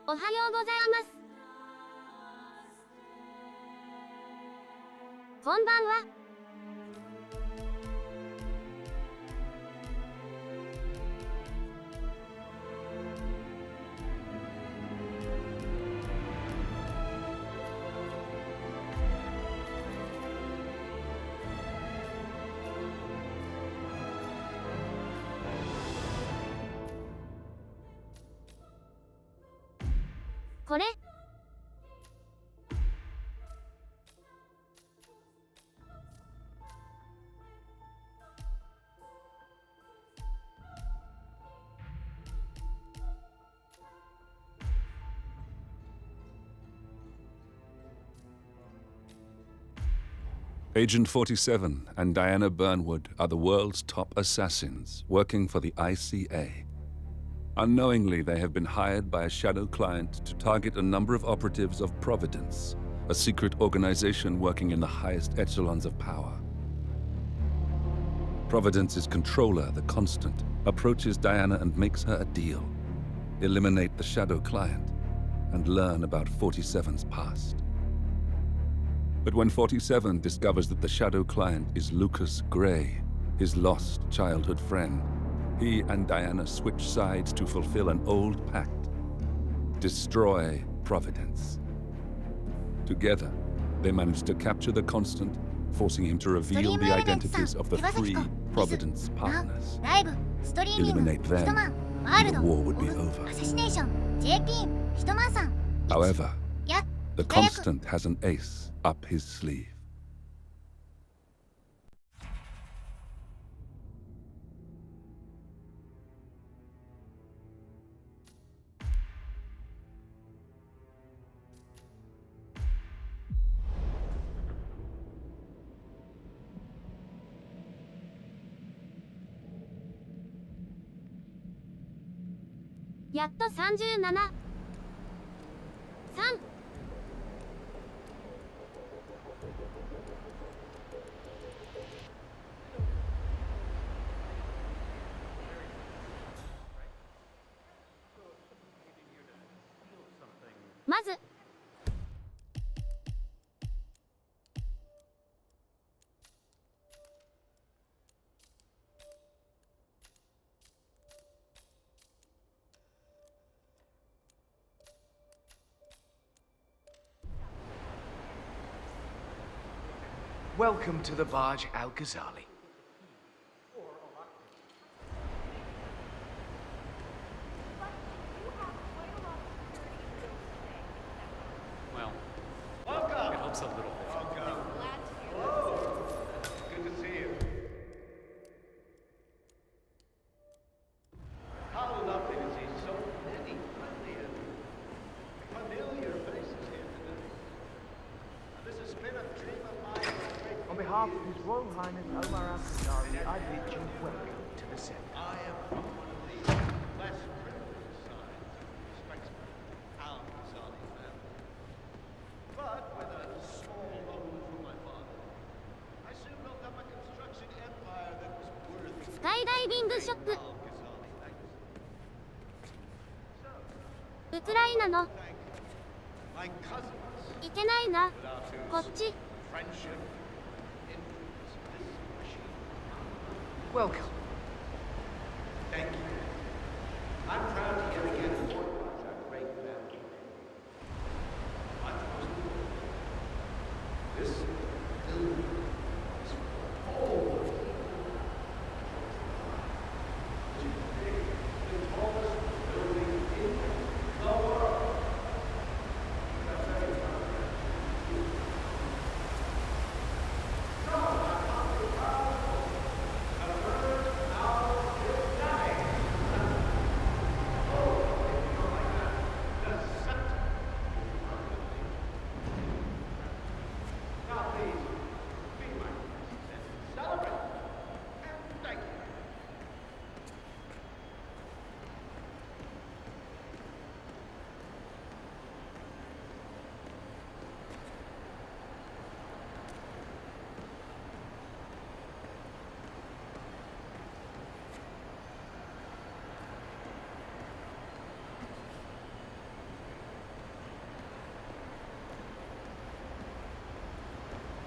おはようございます。こんばんは。これAgent 47 and Diana Burnwood are the world's top assassins working for the ICA. Unknowingly, they have been hired by a shadow client to target a number of operatives of Providence, a secret organization working in the highest echelons of power. Providence's controller, the Constant, approaches Diana and makes her a deal. Eliminate the shadow client and learn about 47's past. But when 47 discovers that the shadow client is Lucas Gray, his lost childhood friend, he and Diana switch sides to fulfill an old pact: destroy Providence. Together, they manage to capture the Constant, forcing him to reveal the identities of the three Providence partners. Eliminate them, and the war would be over. Assassination, HITMAN3 However, the Constant has an ace up his sleeve. HITMAN3 やっと37、3、まずWelcome to the barge, Al-Ghazali. Well, it helps a little bit. Good to see you. How lovely to see so many friendly and familiar faces here today. This has been a dream of mine. On behalf of His Royal Highness Omar Al-Ghazali, I bid you welcome to the set. I am from one of the less privileged sides of the respectable Al-Ghazali family. But with a small loan from my father, I soon built up a construction empire that was worthy スカイダイビングショップ、 Al-Ghazali legacy. So, ウクライナの thank my cousins いけないな、 without こっ whose ち friendship and influence this machine. Welcome. Thank you. I'm proud to yet again immortalize our great family. Much was the work. This building is for all of you. It's big, the tallest building in the world. And I'll tell you about that. No, I'm not proud. A bird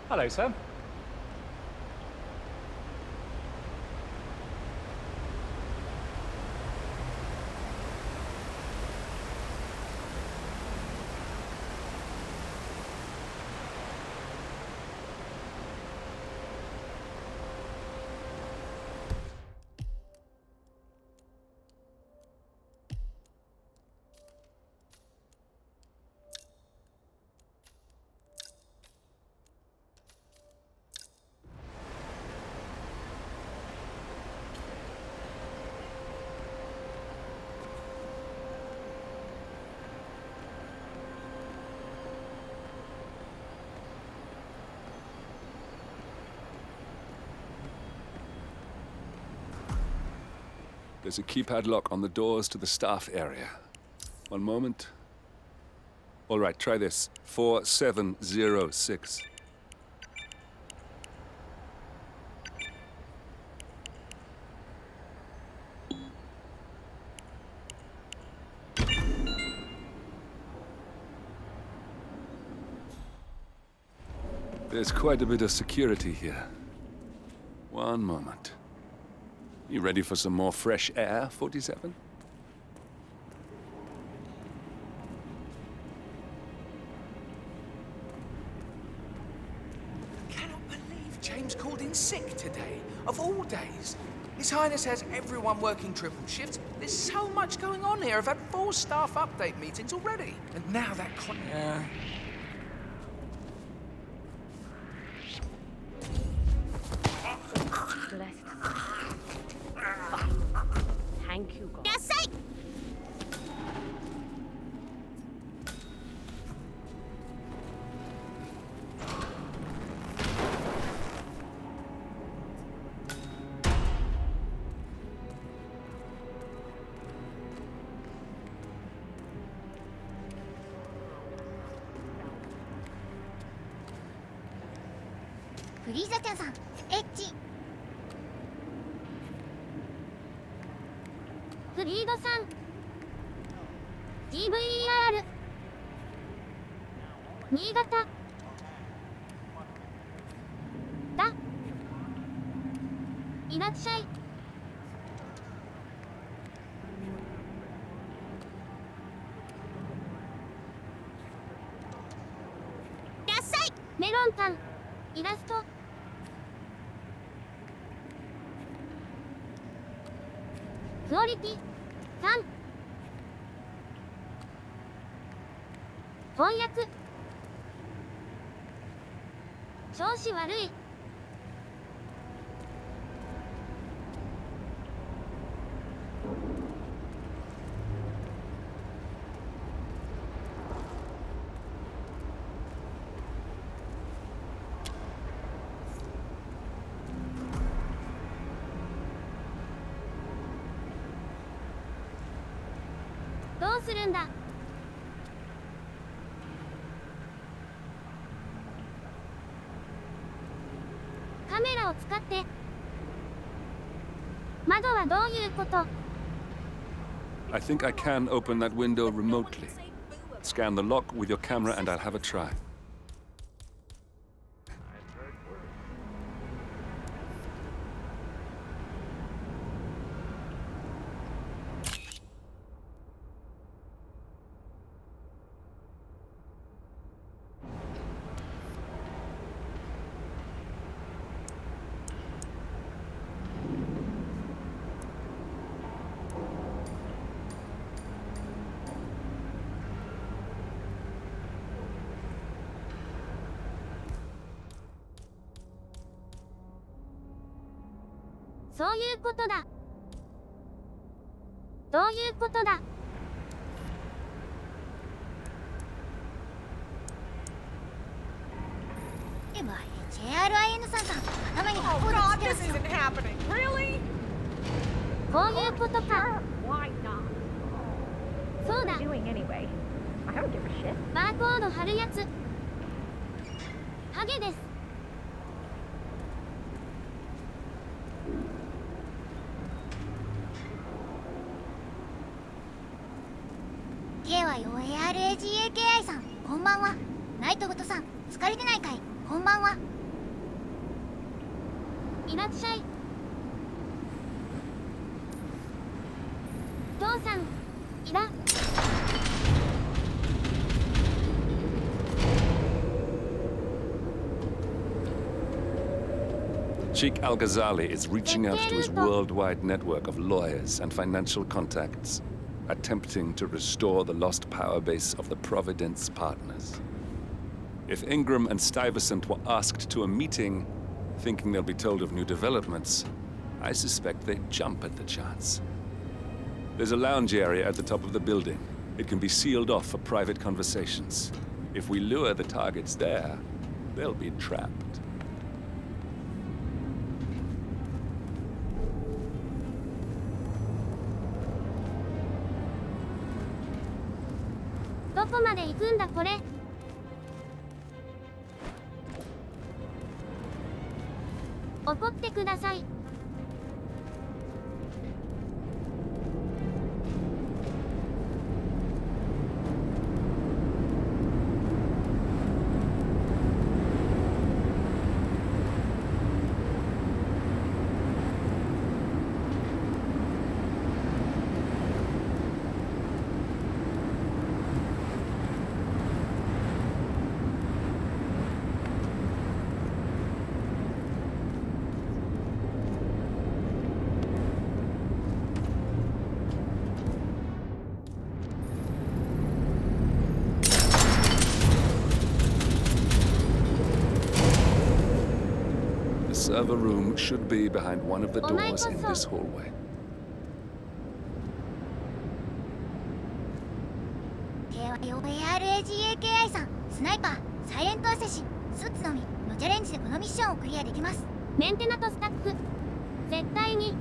Hello, Sam. There's a keypad lock on the doors to the staff area. One moment. All right, try this. 4706. There's quite a bit of security here. One moment. You ready for some more fresh air, 47? Cannot believe James called in sick today, of all days. His Highness has everyone working triple shifts. There's so much going on here. I've had 4 staff update meetings already. And now that Blessed. Thank you, God. いらっしゃい。フリーザちゃんさん、エッチ。フリードさん GVER 新潟だいらっしゃい。いらっしゃい。メロンパンイラストクオリティ3翻訳調子悪い。どうするんだ。カメラを使って窓はどういうこと。 I think I can open that window remotely. Scan the lock with your camera and I'll have a try.そういうことだ。どういうことだ。HITMAN さんさん、頭にOh God, this isn't happening. Really? こういうことか。 Why not? そうだ。 Doing anyway. I don't give a shit. バーコード貼るやつ。ハゲです。ゲはよ ARAGAKI さん、こんばんは。ナイトゴトさん、疲れてないかい、こんばんは。いらっしゃい。父さん、いら。Sheikh Al-Ghazali is reaching out to his worldwide network of lawyers and financial contacts, attempting to restore the lost power base of the Providence partners. If Ingram and Stuyvesant were asked to a meeting, thinking they'll be told of new developments, I suspect they'd jump at the chance. There's a lounge area at the top of the building. It can be sealed off for private conversations. If we lure the targets there, they'll be trapped. どこまで行くんだこれ。怒ってください。The server room should be behind one of the doors in this hallway. よ ARAGAKI さん、スナイパー、サイレントアセシン、スーツのみのチャレンジでこのミッションをクリアできます。メンテナとスタッフ、絶対に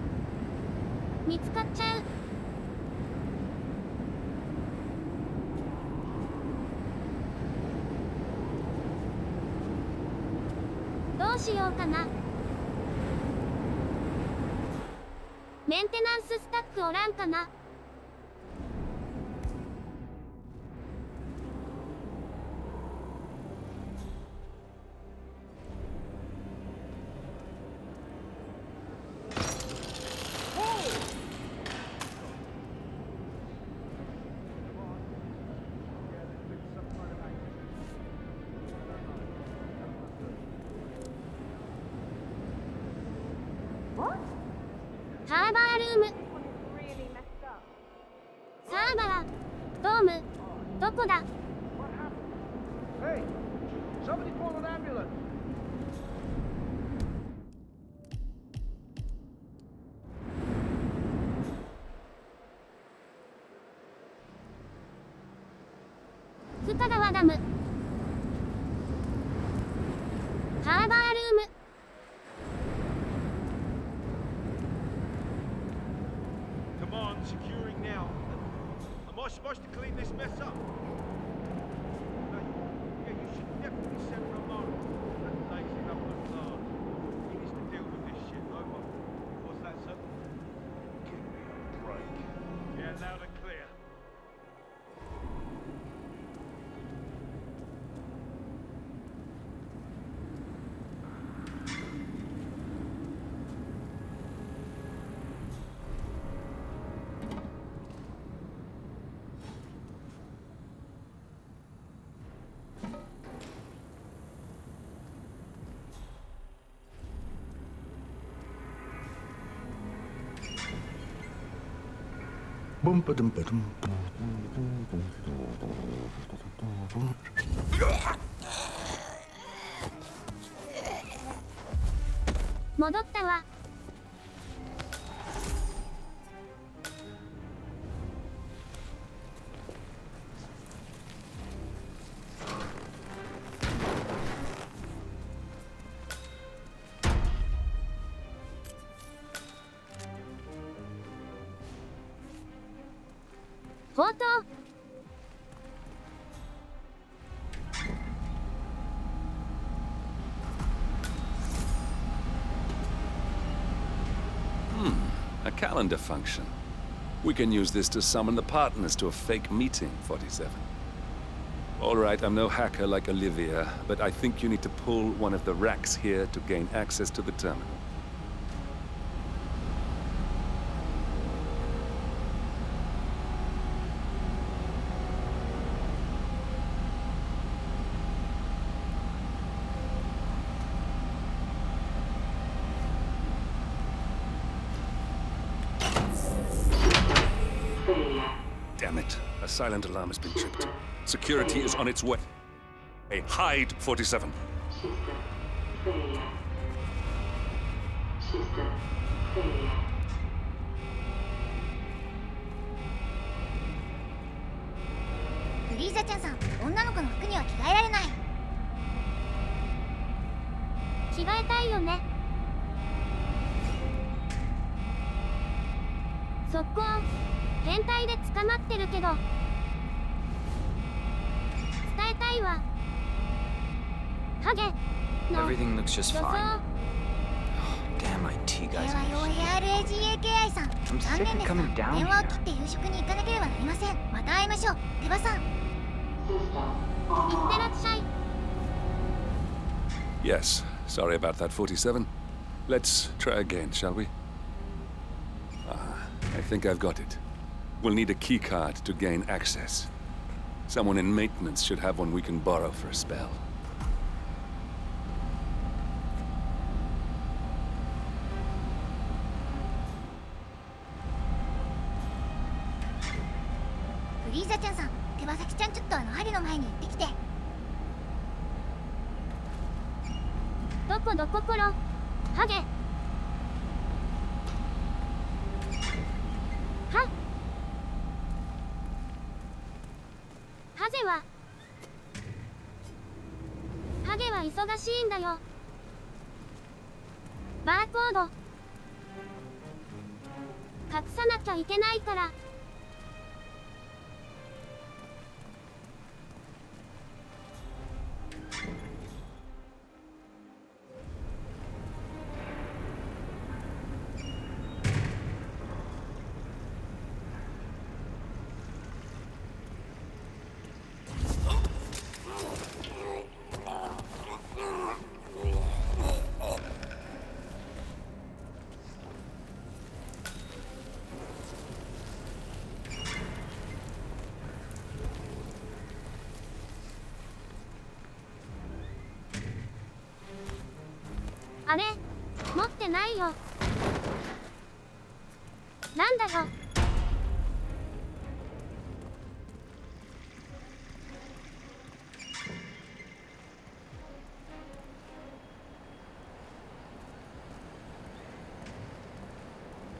見つかっちゃう。どうしようかな。メンテナンススタッフおらんかな。サーバールーム。サーバー、ドーム、どこだ。 Hey, somebody call an ambulance. 深川ダム。サーバールーム。 Securing now. Am I supposed to clean this mess up? No, yeah, you should definitely send Ramon that lazy number of cars. He needs to deal with this shit, over. What's that, sir? Give me a break. Yeah, loud and clear. Boom-ba-dum-ba-dum. 戻ったわ。強盗。A calendar function. We can use this to summon the partners to a fake meeting, 47. All right, I'm no hacker like Olivia, but I think you need to pull one of the racks here to gain access to the terminal. silent alarm has been tripped. Security is on its way. Hey, hide 47. System failure. System failure. フリーザちゃんさん、女の子の服には着替えられない。着替えたいよね。速攻変態で捕まってるけど伝えたいわ。ハゲの Everything looks just 女装 fine. Damn IT で guys. はよ ARAGAKI さん、 I'm 残 sick 念 of ですが coming down 電話を here. 切って夕食に行かなければなりません。また会いましょう。手羽さん、 System いってら online. っしゃい。 Yes, sorry about that, 47. Let's try again, shall we? I think I've got it. We'll need a key card to gain access. Someone in maintenance should have one we can borrow for a spell. フリーザちゃんさん、手羽先ちゃんちょっとハゲの前に行ってきて。どこどこコロハゲはハゲはハゲは忙しいんだよ。バーコード隠さなきゃいけないから。あれ持ってないよ。なんだよ。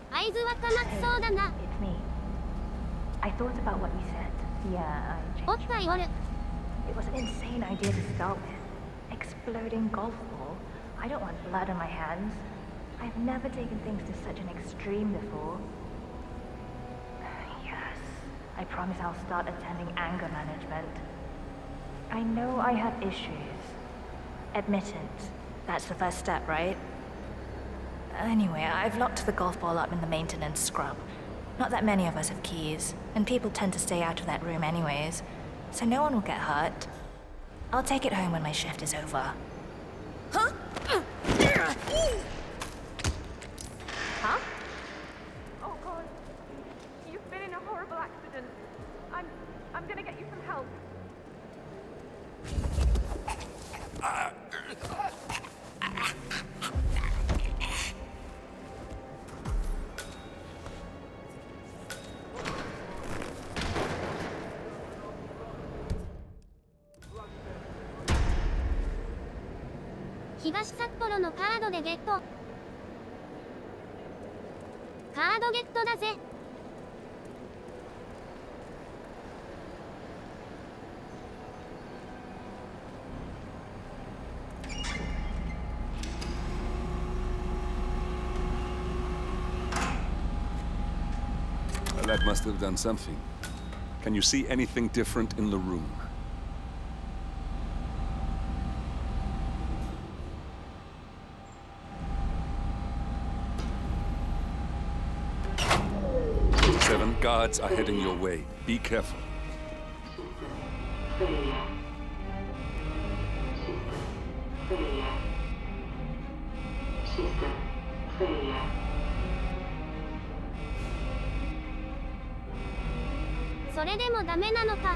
合図はかまきそうだな。 It's me. I thought about what you said. Yeah, I お changed. っぱいおる。 It was an insane idea to start with. Exploding golf ball. I don't want blood on my hands. I've never taken things to such an extreme before. Yes, I promise I'll start attending anger management. I know I have issues. Admittance. That's the first step, right? Anyway, I've locked the golf ball up in the maintenance scrub. Not that many of us have keys, and people tend to stay out of that room anyways, so no one will get hurt. I'll take it home when my shift is over. Huh? Huh? Oh god. You've been in a horrible accident. I'm gonna get you some help. 東札幌のカードでゲット。カードゲットだぜ。Well, that must have done something. Can you see anything different in the room? Seven guards are heading your way. Be careful. Failure. System failure. System failure. それでもダメなのか。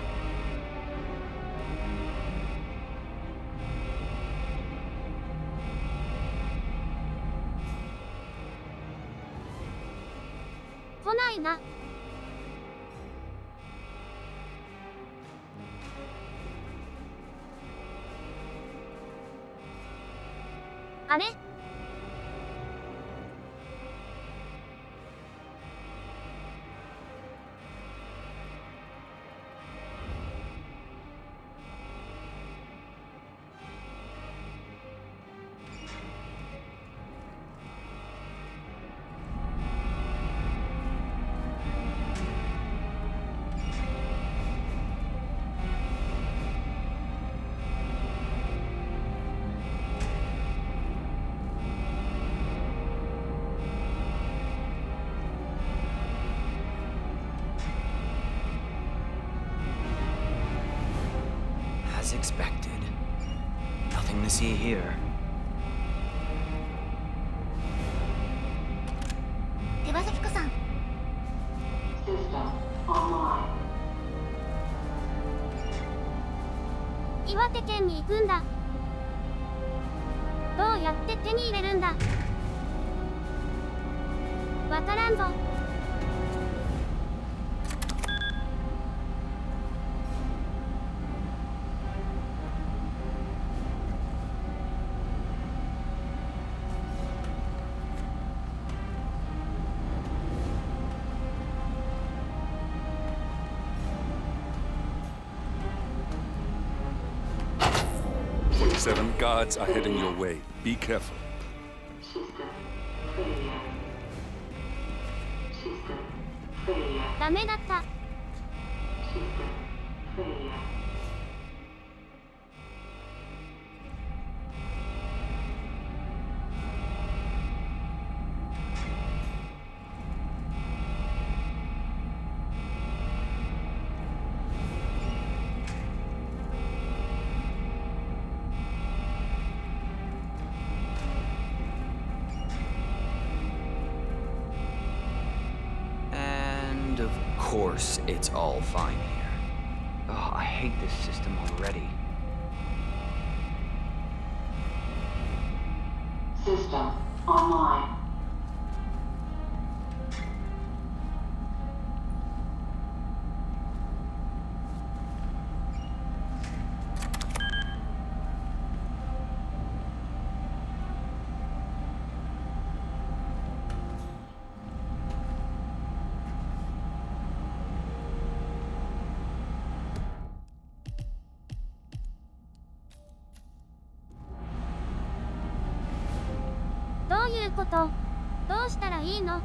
来ないな。As expected. Nothing to see here. 手羽先子さん、 System online. 岩手県に行くんだ。どうやって手に入れるんだ。わからんぞ。47 guards are heading your way. Be careful. System failure. System failure. ダメだった。 System failure. And of course, it's all fine here. Oh, I hate this system already. System online. .どういうこと？どうしたらいいの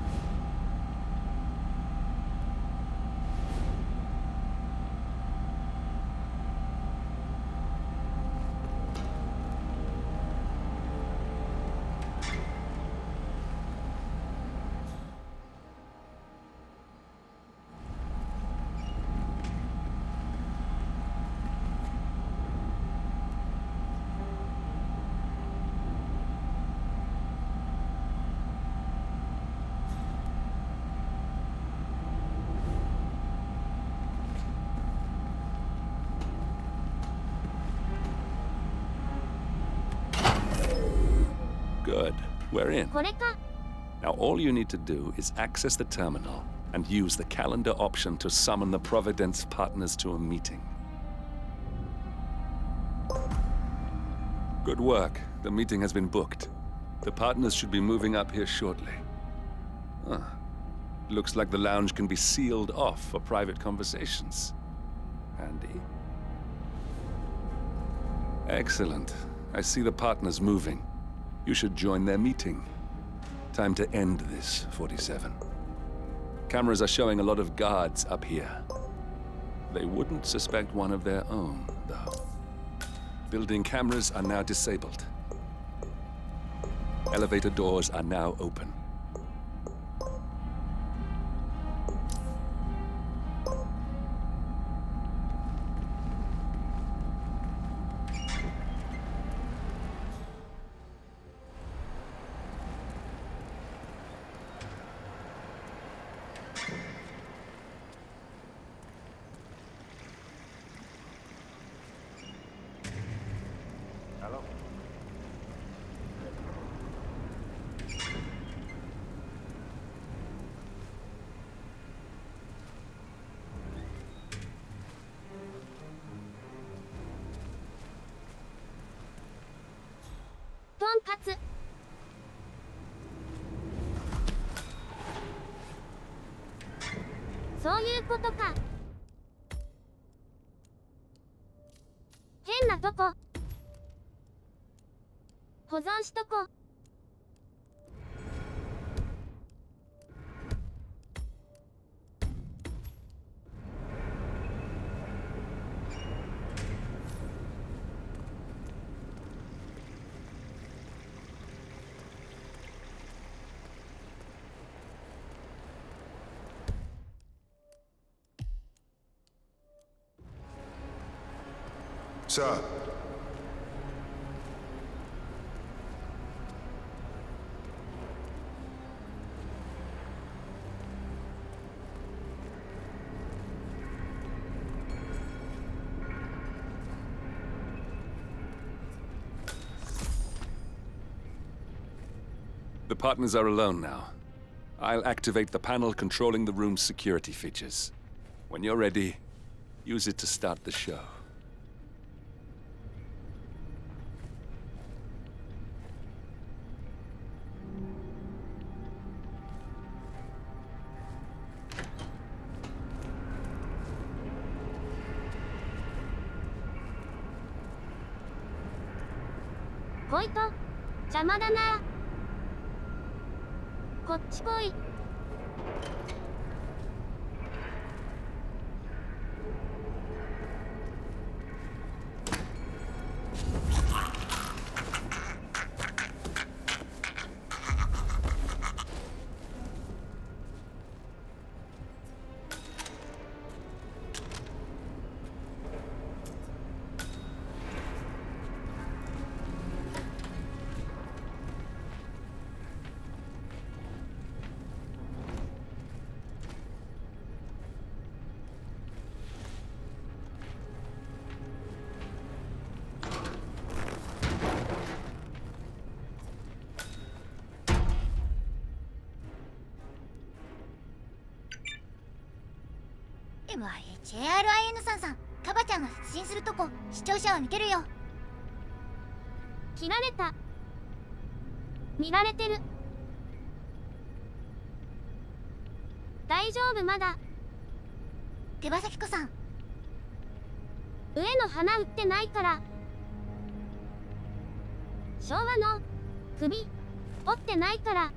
？Good. We're in. これか。 Now all you need to do is access the terminal and use the calendar option to summon the Providence partners to a meeting. Good work. The meeting has been booked. The partners should be moving up here shortly. Huh. Looks like the lounge can be sealed off for private conversations. Handy. Excellent. I see the partners moving. You should join their meeting. Time to end this, 47. Cameras are showing a lot of guards up here. They wouldn't suspect one of their own, though. Building cameras are now disabled. Elevator doors are now open. Hello?とんかつ。そういうことか。変なとこ。保存しとこ。Sir. The partners are alone now. I'll activate the panel controlling the room's security features. When you're ready, use it to start the show. Koito, 邪魔だな。こっち来い。HITMAN3 さん、カバちゃんが殺人するとこ視聴者は見てるよ。切られた。見られてる。大丈夫、まだ。手羽先子さん、上の花売ってないから。昭和の首折ってないから。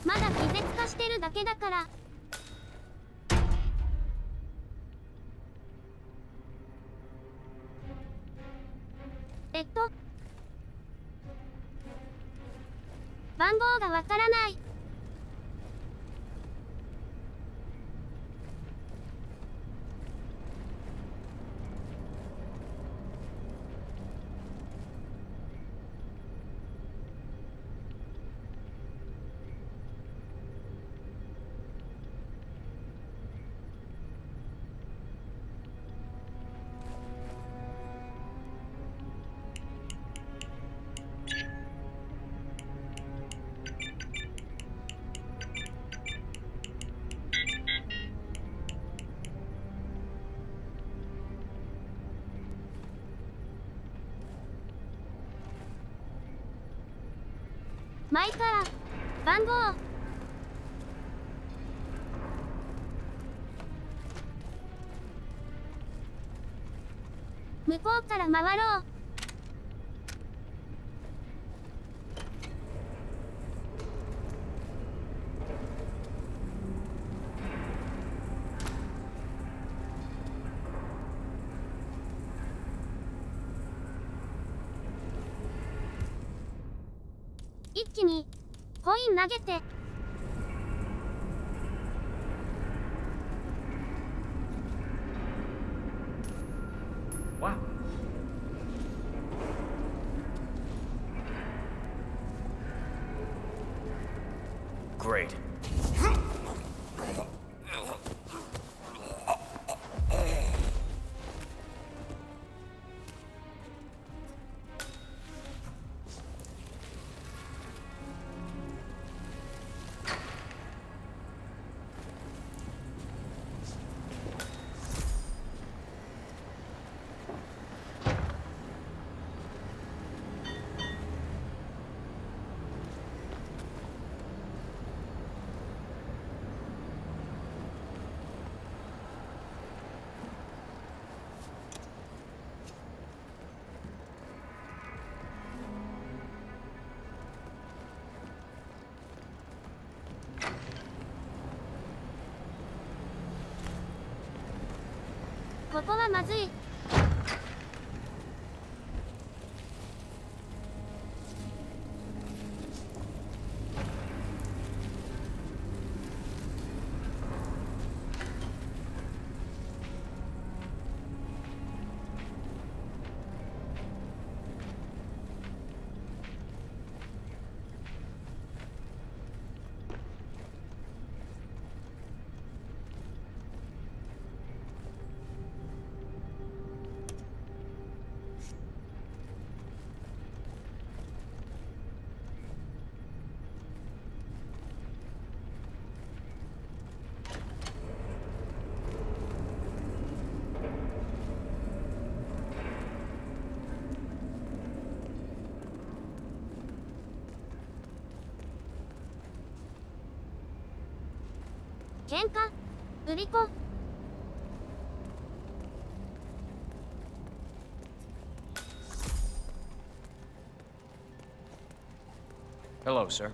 まだ気絶化してるだけだから。番号がわからない。前から番号。向こうから回ろう。一気にコイン投げて。Wow. Great. ここはまずい。喧嘩売り子。Hello, sir.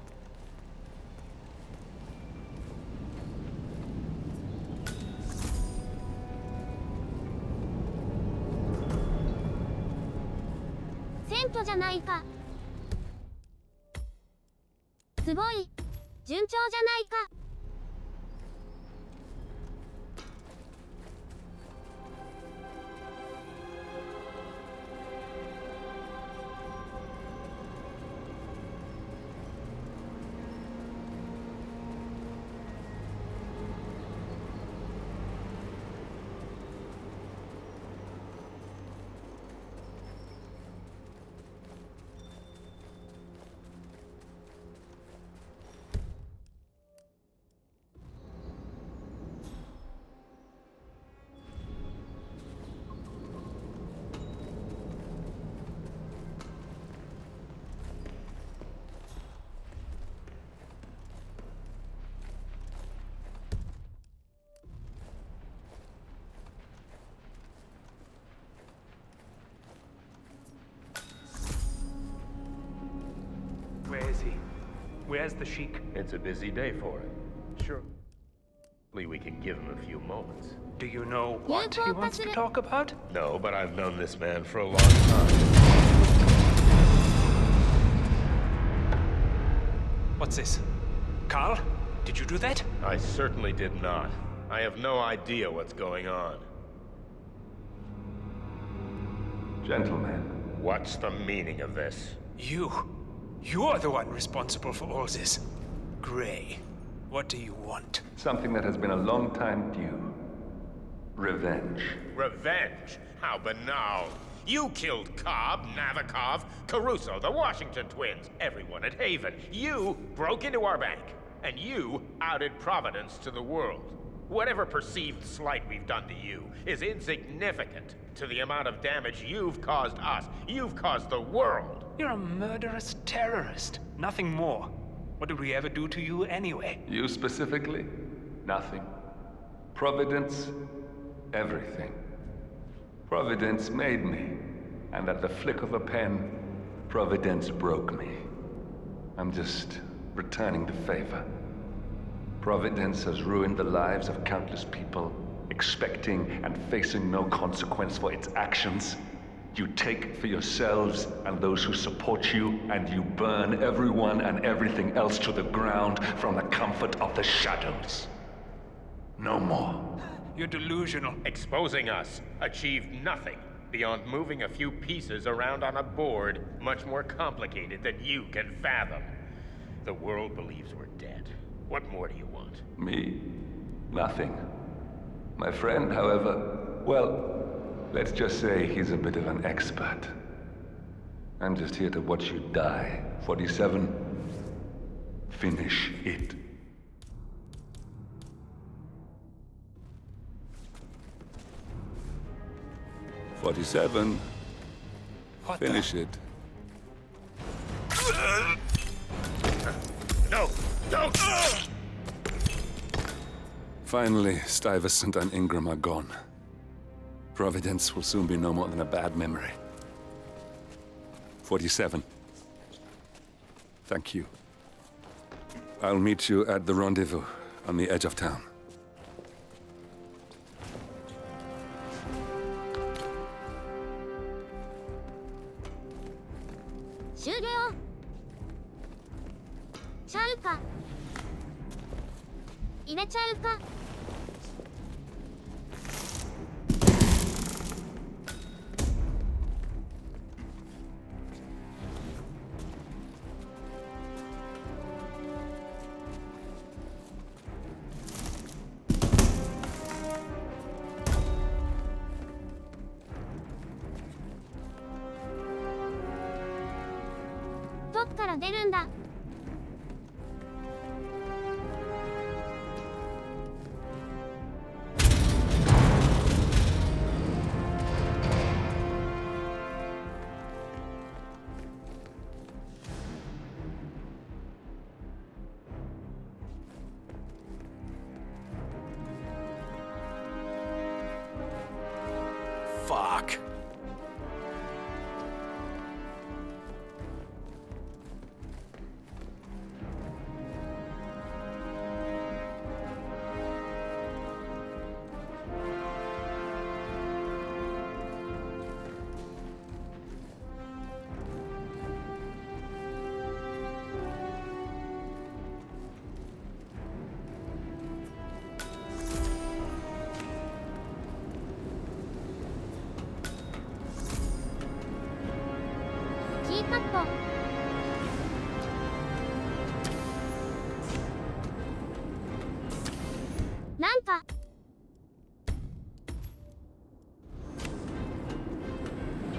選挙じゃないか。すごい順調じゃないか。Where is he? Where's the Sheik? It's a busy day for him. Sure. We can give him a few moments. Do you know what he wants to talk about? No, but I've known this man for a long time. What's this? Carl? Did you do that? I certainly did not. I have no idea what's going on. Gentlemen. What's the meaning of this? You're the one responsible for all this. Gray, what do you want? Something that has been a long time due. Revenge. Revenge? How banal. You killed Cobb, Navikov, Caruso, the Washington twins, everyone at Haven. You broke into our bank, and you outed Providence to the world. Whatever perceived slight we've done to you is insignificant to the amount of damage you've caused us. You've caused the world. You're a murderous terrorist. Nothing more. What did we ever do to you anyway? You specifically? Nothing. Providence? Everything. Providence made me, and at the flick of a pen, Providence broke me. I'm just returning the favor. Providence has ruined the lives of countless people, expecting and facing no consequence for its actions. You take for yourselves and those who support you, and you burn everyone and everything else to the ground from the comfort of the shadows. No more. You're delusional. Exposing us achieved nothing beyond moving a few pieces around on a board much more complicated than you can fathom. The world believes we're dead. What more do you want? Me? Nothing. My friend, however, well, let's just say he's a bit of an expert. I'm just here to watch you die. 47. Finish it. Finish it. No! Don't! Finally, Stuyvesant and Ingram are gone. Providence will soon be no more than a bad memory. 47. Thank you. I'll meet you at the rendezvous on the edge of town. 終了。ちゃうか。入れちゃうか。どっから出るんだ。Fuck.キーカット。なんか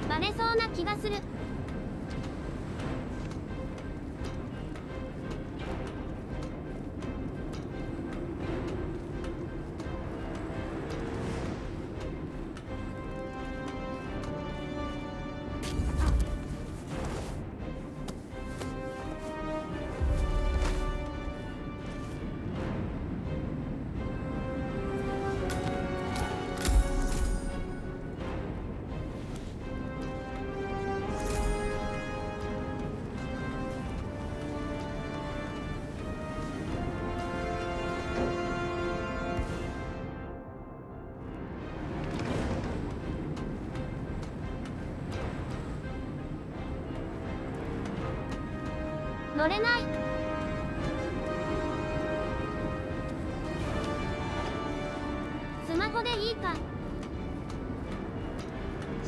バレそうな気がする。乗れない。スマホでいいか。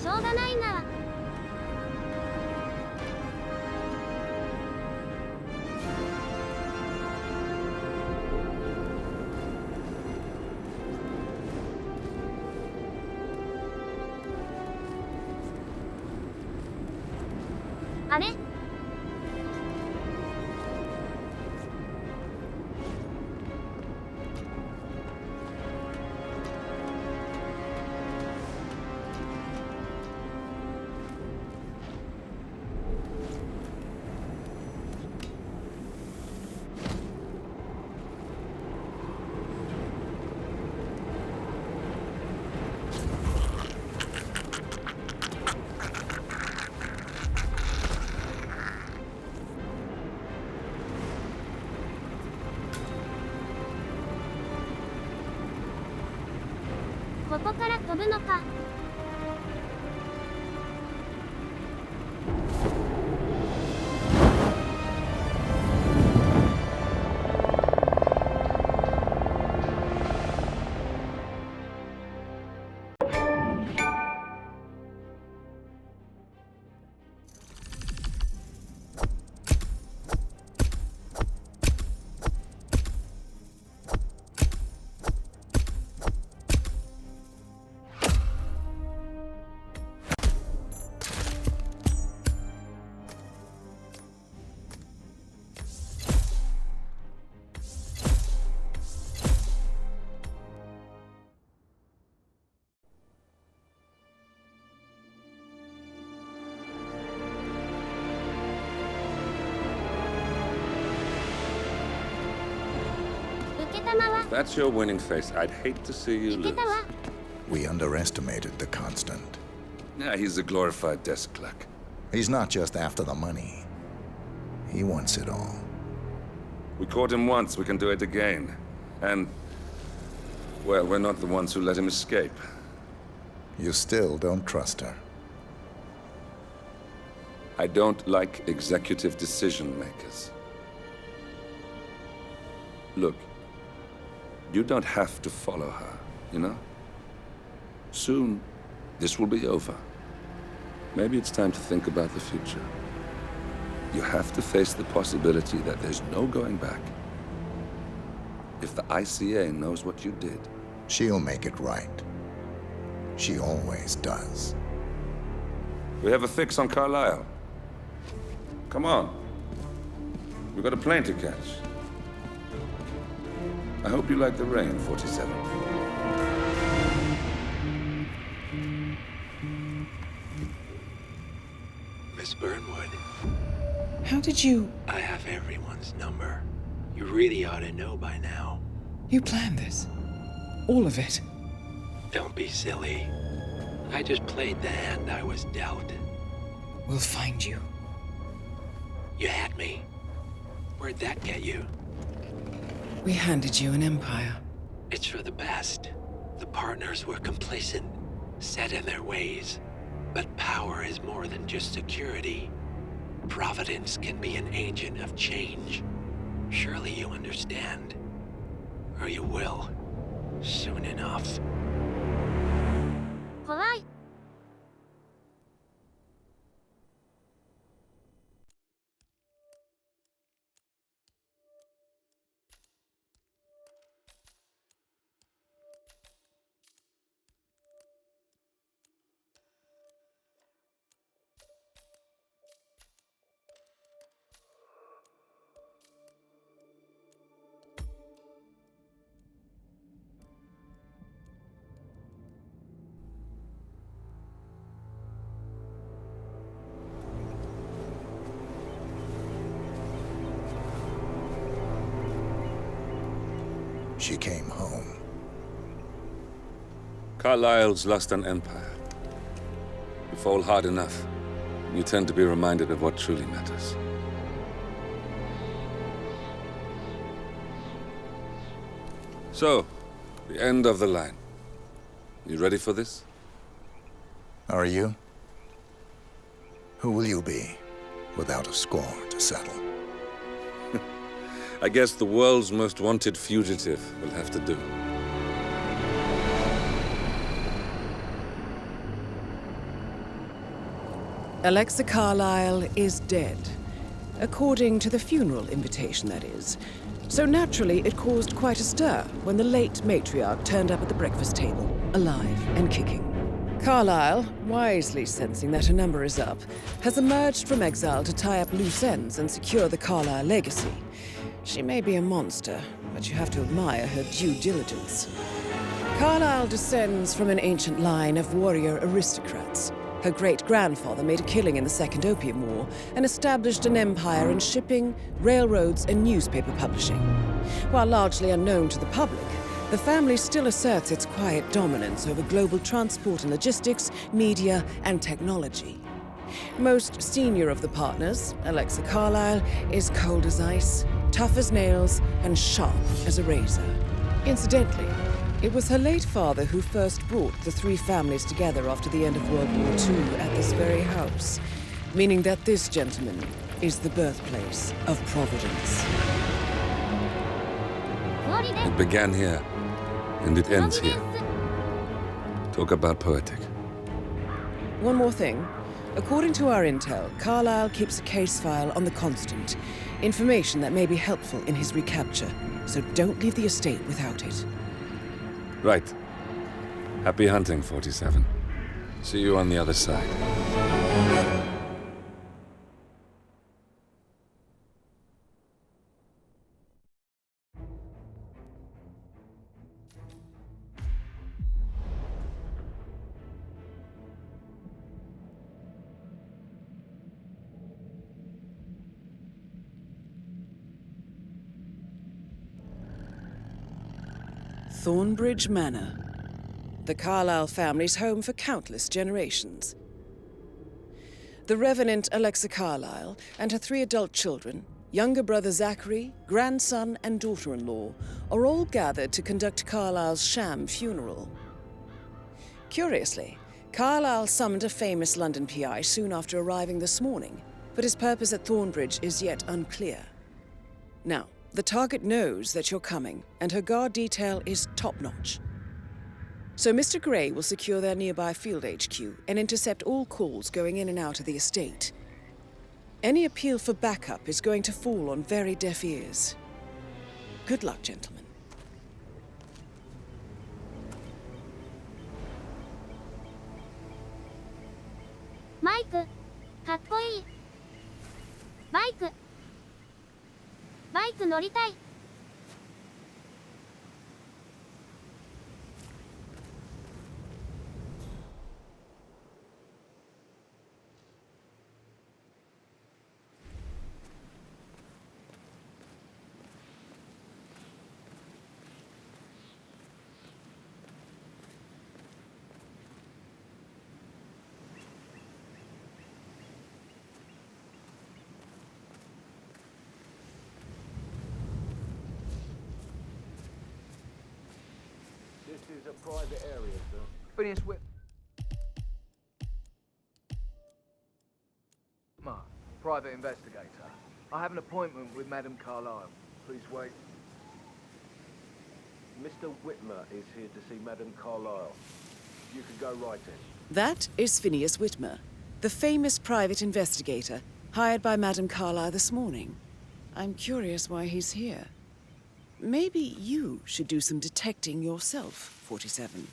しょうがないな。あれ？ここから飛ぶのか。If that's your winning face, I'd hate to see you lose. We underestimated the Constant. Yeah, he's a glorified desk clerk. He's not just after the money. He wants it all. We caught him once, we can do it again. And, well, we're not the ones who let him escape. You still don't trust her. I don't like executive decision makers. Look, you don't have to follow her, you know? Soon, this will be over. Maybe it's time to think about the future. You have to face the possibility that there's no going back. If the ICA knows what you did, she'll make it right. She always does. We have a fix on Carlisle. Come on. We've got a plane to catch. I hope you like the rain, 47. Miss Burnwood. How did you... I have everyone's number. You really ought to know by now. You planned this? All of it? Don't be silly. I just played the hand I was dealt. We'll find you. You had me. Where'd that get you? We handed you an empire. It's for the best. The partners were complacent, set in their ways. But power is more than just security. Providence can be an agent of change. Surely you understand. Or you will. Soon enough. 怖い。She came home. Carlisle's lost an empire. You fall hard enough, you tend to be reminded of what truly matters. So, the end of the line. You ready for this? Are you? Who will you be, without a score to settle? I guess the world's most wanted fugitive will have to do. Alexa Carlisle is dead. According to the funeral invitation, that is. So naturally, it caused quite a stir when the late matriarch turned up at the breakfast table, alive and kicking. Carlisle, wisely sensing that her number is up, has emerged from exile to tie up loose ends and secure the Carlisle legacy. She may be a monster, but you have to admire her due diligence. Carlisle descends from an ancient line of warrior aristocrats. Her great-grandfather made a killing in the Second Opium War and established an empire in shipping, railroads, and newspaper publishing. While largely unknown to the public, the family still asserts its quiet dominance over global transport and logistics, media, and technology. Most senior of the partners, Alexa Carlisle, is cold as ice, tough as nails, and sharp as a razor. Incidentally, it was her late father who first brought the three families together after the end of World War II at this very house, meaning that this gentleman is the birthplace of Providence. It began here, and it ends here. Talk about poetic. One more thing. According to our intel, Carlisle keeps a case file on the Constant. Information that may be helpful in his recapture, so don't leave the estate without it. Right. Happy hunting, 47. See you on the other side. Thornbridge Manor. The Carlisle family's home for countless generations. The Revenant Alexa Carlisle and her 3 adult children, younger brother Zachary, grandson and daughter-in-law, are all gathered to conduct Carlisle's sham funeral. Curiously, Carlyle summoned a famous London PI soon after arriving this morning, but his purpose at Thornbridge is yet unclear. Now, the target knows that you're coming, and her guard detail is top-notch. So Mr. Gray will secure their nearby field HQ and intercept all calls going in and out of the estate. Any appeal for backup is going to fall on very deaf ears. Good luck, gentlemen. マイク、かっこいい。バイク乗りたい。This is a private area, sir. Phineas Whitman, private investigator. I have an appointment with Madame Carlyle. Please wait. Mr. Whitmer is here to see Madame Carlyle. You can go right in. That is Phineas Whitmer, the famous private investigator hired by Madame Carlyle this morning. I'm curious why he's here. Maybe you should do some detecting yourself, 47.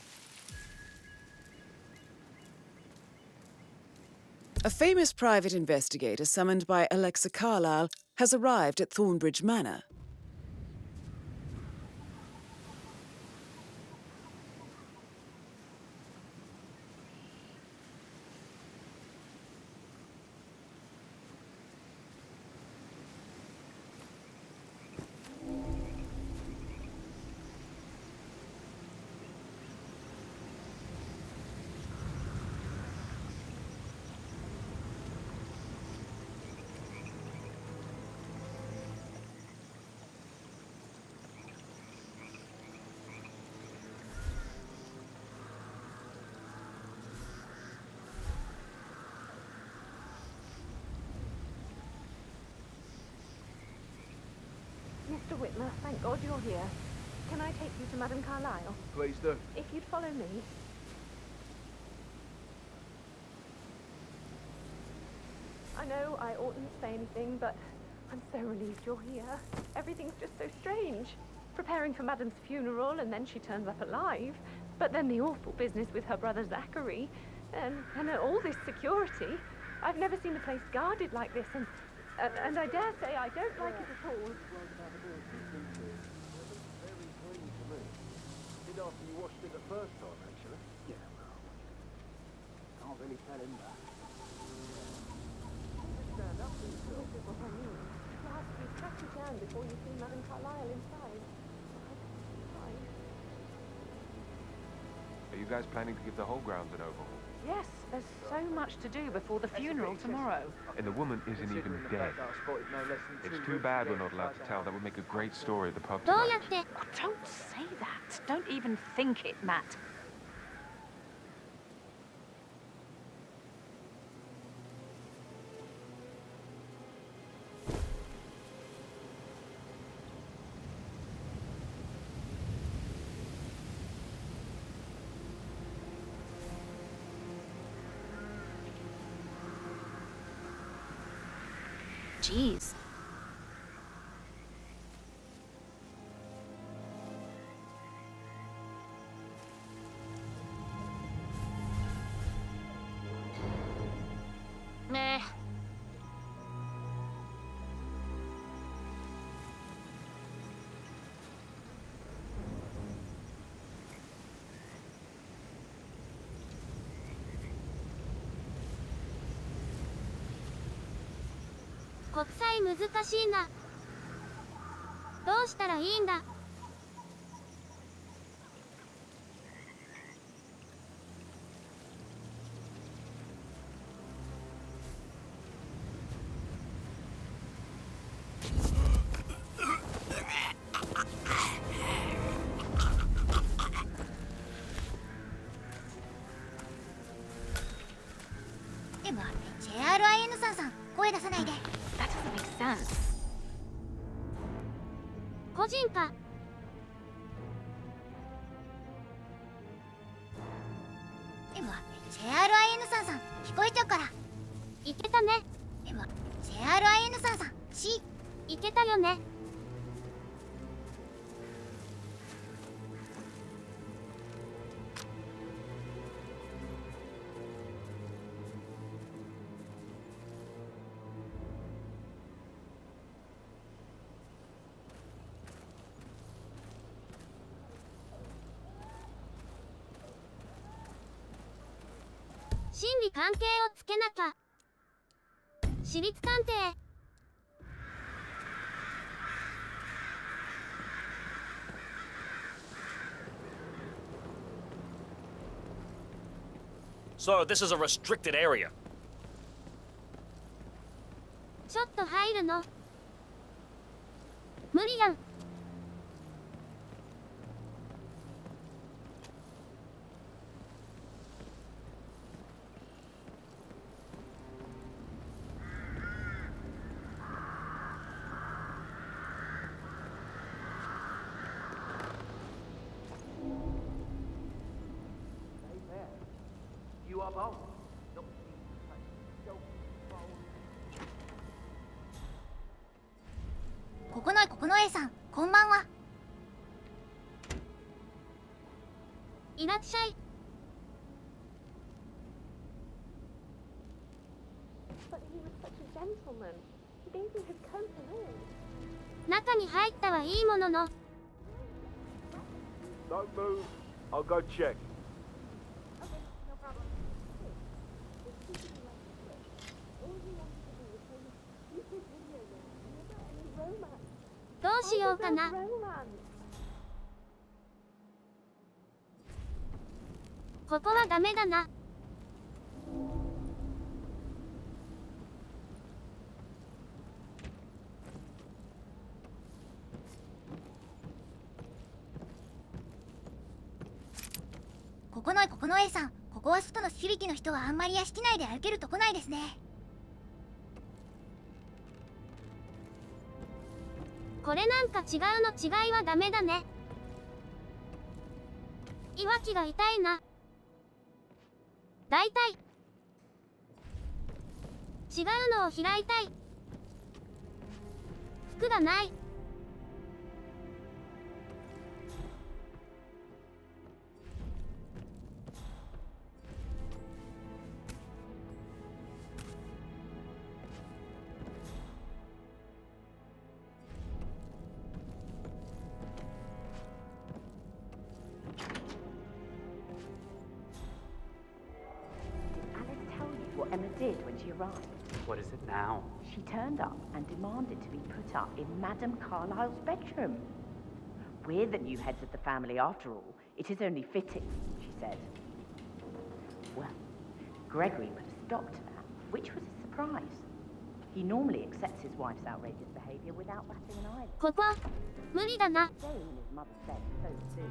A famous private investigator summoned by Alexa Carlyle has arrived at Thornbridge Manor. Mr. Whitmer, thank God you're here. Can I take you to Madame Carlyle? Please do. If you'd follow me. I know I oughtn't say anything, but I'm so relieved you're here. Everything's just so strange. Preparing for Madame's funeral, and then she turns up alive. But then the awful business with her brother Zachary, and all this security. I've never seen a place guarded like this, and I dare say I don't like it at all. Did after you washed it the first time, actually. Yeah, well, can't really tell him that. Stand up, This is what I mean. You have to be pretty down before you see Madame Carlyle inside. Are you guys planning to give the whole grounds an overhaul? Yes, there's so much to do before the funeral tomorrow. And the woman isn't even dead. It's too bad we're not allowed to tell. That would make a great story at the pub tonight. Oh, don't say that. Don't even think it, Matt. Jeez. Meh.「国際難しいな。どうしたらいいんだ。」JRIN さん声出さないで。 That doesn't make sense. 個人か。でも JRIN さん聞こえちゃうから。いけたね。でも JRIN さんC いけたよね。心理関係をつけなきゃ。私立鑑定。So, this is a restricted area. ちょっと入るの。無理やん。You are both. No. ここの A さんこんばんは。いらっしゃい。But he was such a gentleman. He gave me his coat and all. 中に入ったはいいものの。Don't move. I'll go check. No problem. All he wanted to do was say, "You did video game. Never any romance." どうしようかな。ここはダメだな。この A さん、ここは外のセキュリティの人はあんまり屋敷内で歩けるとこないですね。これなんか違うの違いはダメだね。いわきが痛いな。だいたい違うのを開いたい。服がない。What Emma did when she arrived. What is it now? She turned up and demanded to be put up in Madame Carlyle's bedroom. We're the new heads of the family after all. It is only fitting, she said. Well, Gregory put a stop to that, which was a surprise. He normally accepts his wife's outrageous behavior without batting an eyelid. ここ無理だな。 Staying, his mother said, so soon.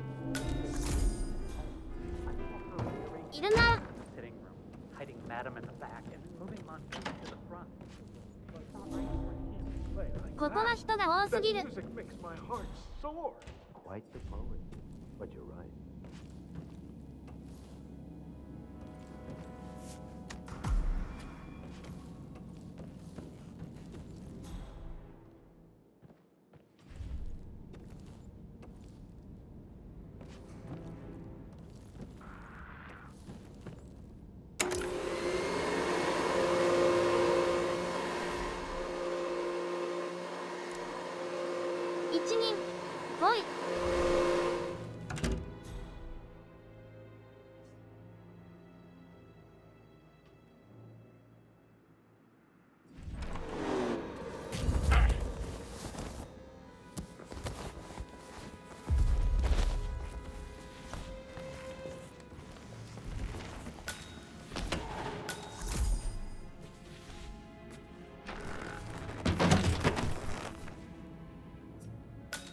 いるな。 Sitting room, hiding Madam in the back, and then moving Monty to the front. ここは人が多すぎる。 That music makes my heart soar. Quite the poet, but you're right. One人来い。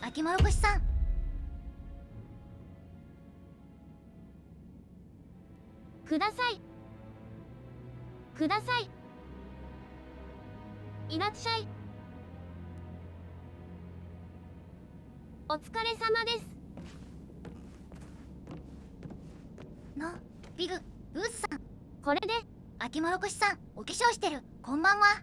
秋諸越さん、ください。ください。いらっしゃい。お疲れ様です。ビグ、ブースさん。これで秋もろこしさん、お化粧してる。こんばんは。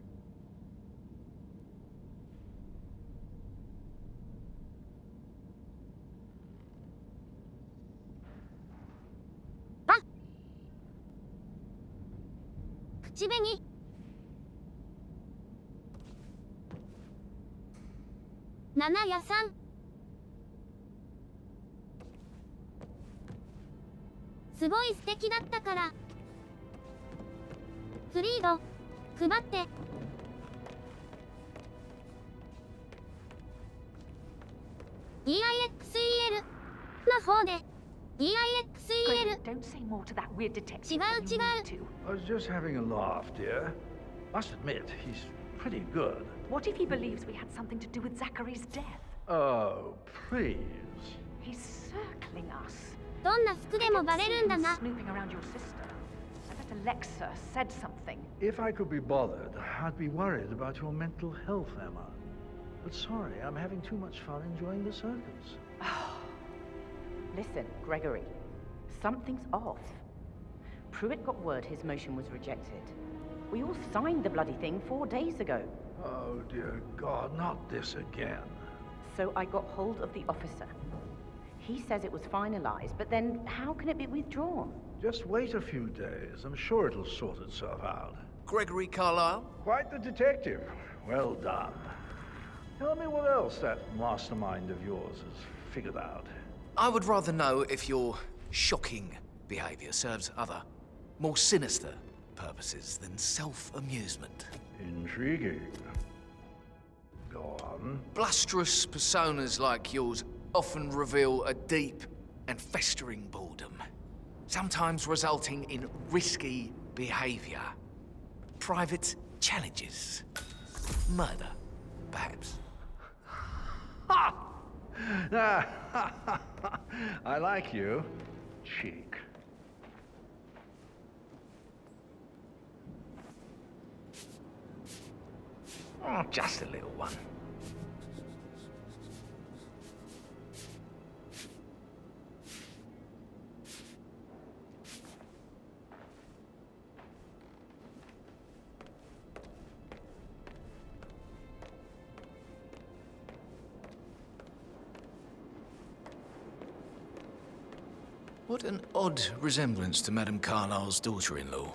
口紅。7や3。すごい素敵だったから。フリード、配って。DIXEL の方で。DIXEL。違う違う。I was just having a laugh, dear. Must admit, he's pretty good. What if he believes we had something to do with Zachary's death? Oh, please. He's circling us. どんな服でもバレるんだな。 Snooping around your sister. I bet Alexa said something. If I could be bothered, I'd be worried about your mental health, Emma. But sorry, I'm having too much fun enjoying the circus. Listen, Gregory. Something's off. Pruitt got word his motion was rejected. We all signed the bloody thing 4 days ago. Oh, dear God, not this again. So I got hold of the officer. He says it was finalized, but then how can it be withdrawn? Just wait a few days. I'm sure it'll sort itself out. Gregory Carlyle? Quite the detective. Well done. Tell me what else that mastermind of yours has figured out. I would rather know if your shocking behavior serves other, more sinister purposes than self-amusement. Intriguing. Go on. Blusterous personas like yours often reveal a deep and festering boredom, sometimes resulting in risky behavior, private challenges, murder, perhaps. Ha! I like you, cheek. Oh, just a little one. What an odd resemblance to Madame Carlyle's daughter-in-law.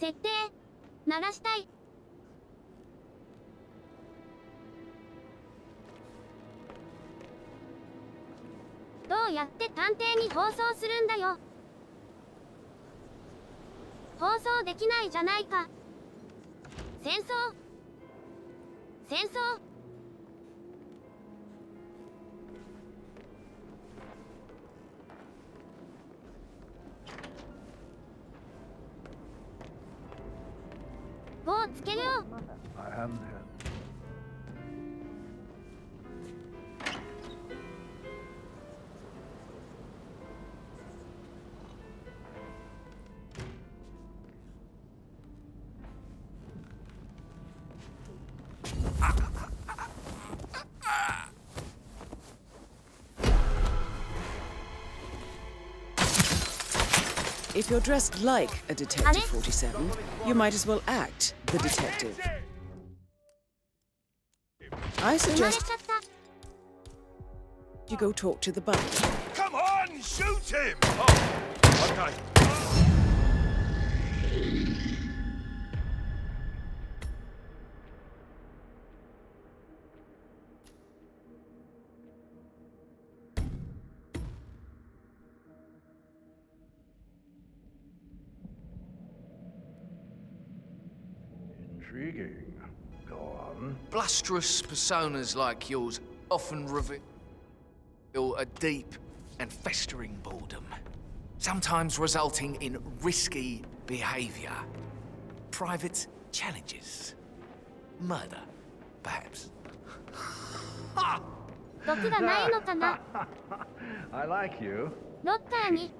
設定鳴らしたい。どうやって探偵に放送するんだよ。放送できないじゃないか。戦争戦争。5をつけるよ。I haven't had. If you're dressed like a Detective 47, you might as well act the detective. I suggest you go talk to the butler. Come on, shoot him! Oh, okay. Intriguing. Go on. Blusterous personas like yours often reveal a deep and festering boredom, sometimes resulting in risky behavior, private challenges, murder, perhaps. 毒がないのかな。 I like you. ロッカーに。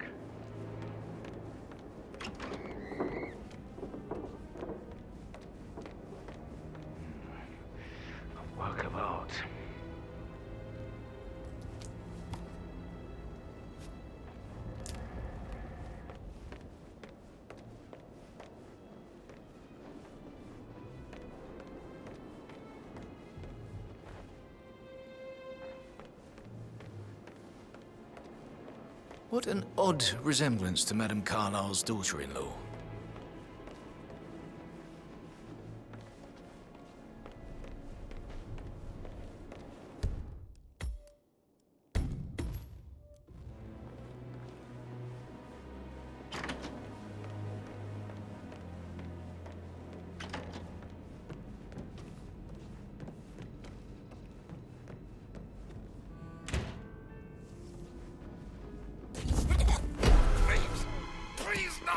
What an odd resemblance to Madame Carlyle's daughter-in-law.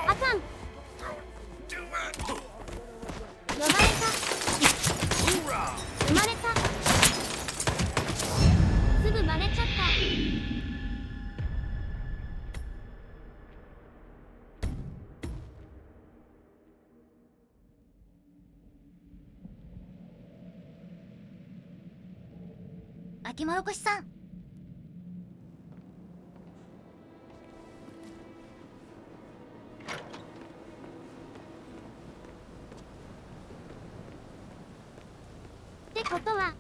Assassin! 呼ばれた。生まれた。すぐバレちゃった。秋諸越さん。ってことは。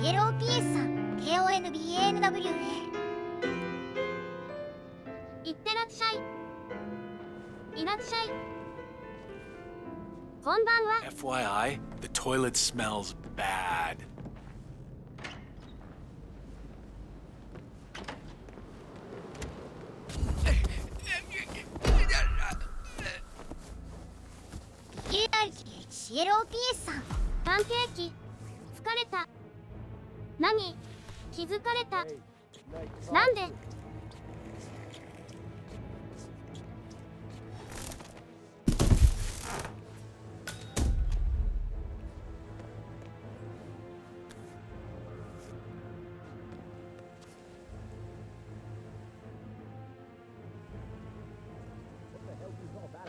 CLOPS さん KONBANWA いってらっしゃい。いらっしゃい。こんばんは。 FYI, the toilet smells bad. CLOPS さんパンケーキ疲れた。何気づかれた。なんで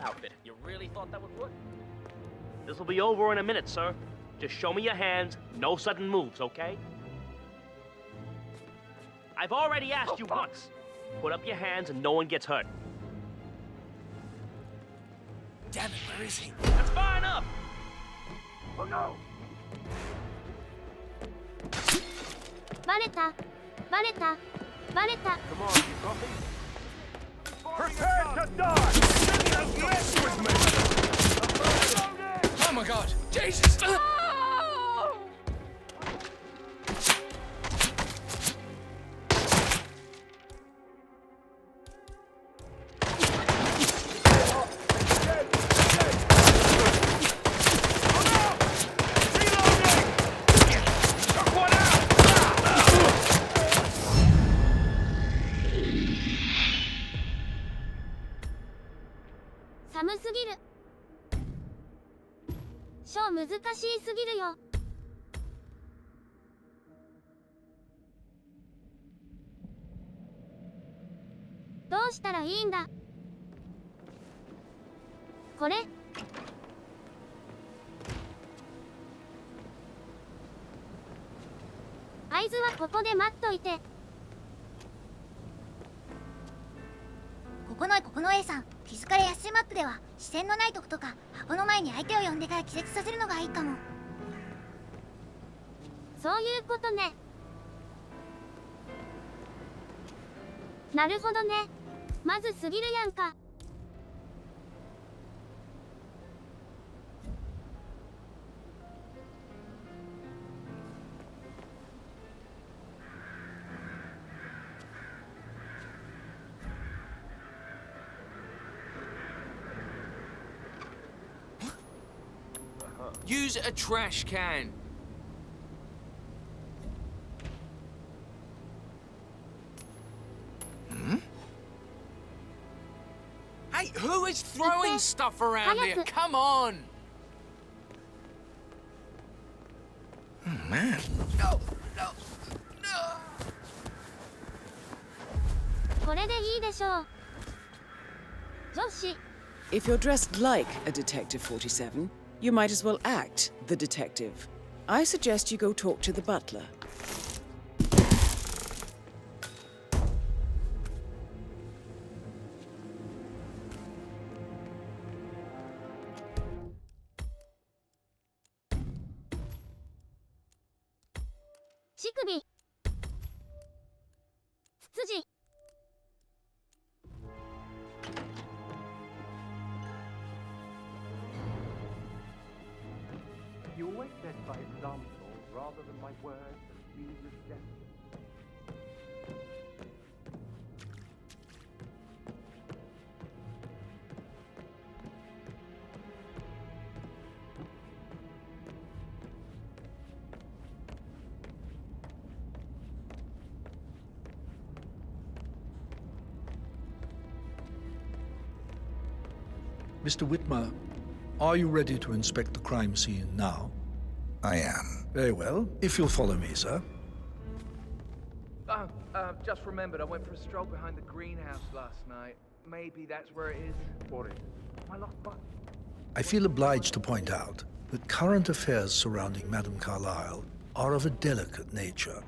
Outfit. You really thought that would work? This'll be over in a minute, sir. Just show me your hands, no sudden moves, okay? I've already asked you once. Put up your hands and no one gets hurt. Damn it, where is he? That's far enough! Oh no! バレた。バレた。バレた。 Come on, you coffee? Prepare to die! Yes, with me! Oh my god! Jesus!寒すぎる。ショー難しすぎるよ。どうしたらいいんだ。これ合図はここで待っといて。ここの A さんフィズカル安いマップでは視線のないとことか箱の前に相手を呼んでから気絶させるのがいいかも。そういうことね。なるほどね。まずすぎるやんか。Use a trash can. Hmm? Hey, who is throwing stuff around here? Come on! Oh, man. No, no, no! これでいいでしょう。女子。 If you're dressed like a Detective 47, you might as well act the detective. I suggest you go talk to the butler. 乳首ツツジ You always led by example rather than by words and meaningless gestures. Mr. Whitmer, are you ready to inspect the crime scene now? I am. Very well. If you'll follow me, sir. Just remembered I went for a stroll behind the greenhouse last night. Maybe that's where it is. What is? My lost button. I feel obliged to point out that current affairs surrounding Madame Carlyle are of a delicate nature.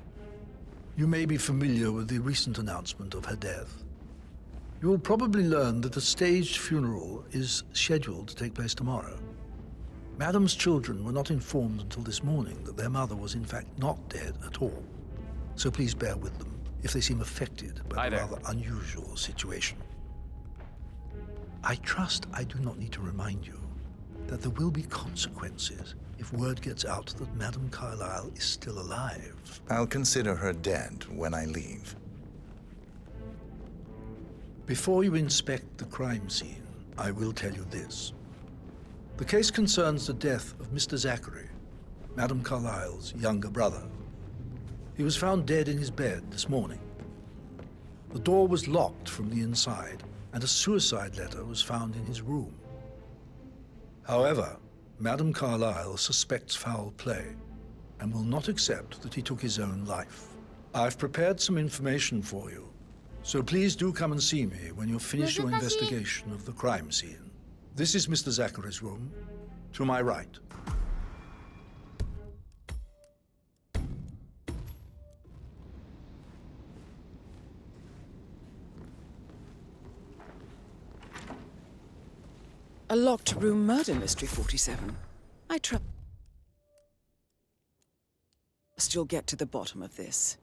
You may be familiar with the recent announcement of her death. You will probably learn that a staged funeral is scheduled to take place tomorrow. Madame's children were not informed until this morning that their mother was in fact not dead at all. So please bear with them if they seem affected by the rather unusual situation. I trust I do not need to remind you that there will be consequences if word gets out that Madame Carlyle is still alive. I'll consider her dead when I leave. Before you inspect the crime scene, I will tell you this. The case concerns the death of Mr. Zachary, Madame Carlyle's younger brother. He was found dead in his bed this morning. The door was locked from the inside, and a suicide letter was found in his room. However, Madame Carlyle suspects foul play and will not accept that he took his own life. I've prepared some information for you, so please do come and see me when you've finished your investigation of the crime scene. This is Mr. Zachary's room, to my right. A locked room murder mystery, 47. I trust you'll get to the bottom of this.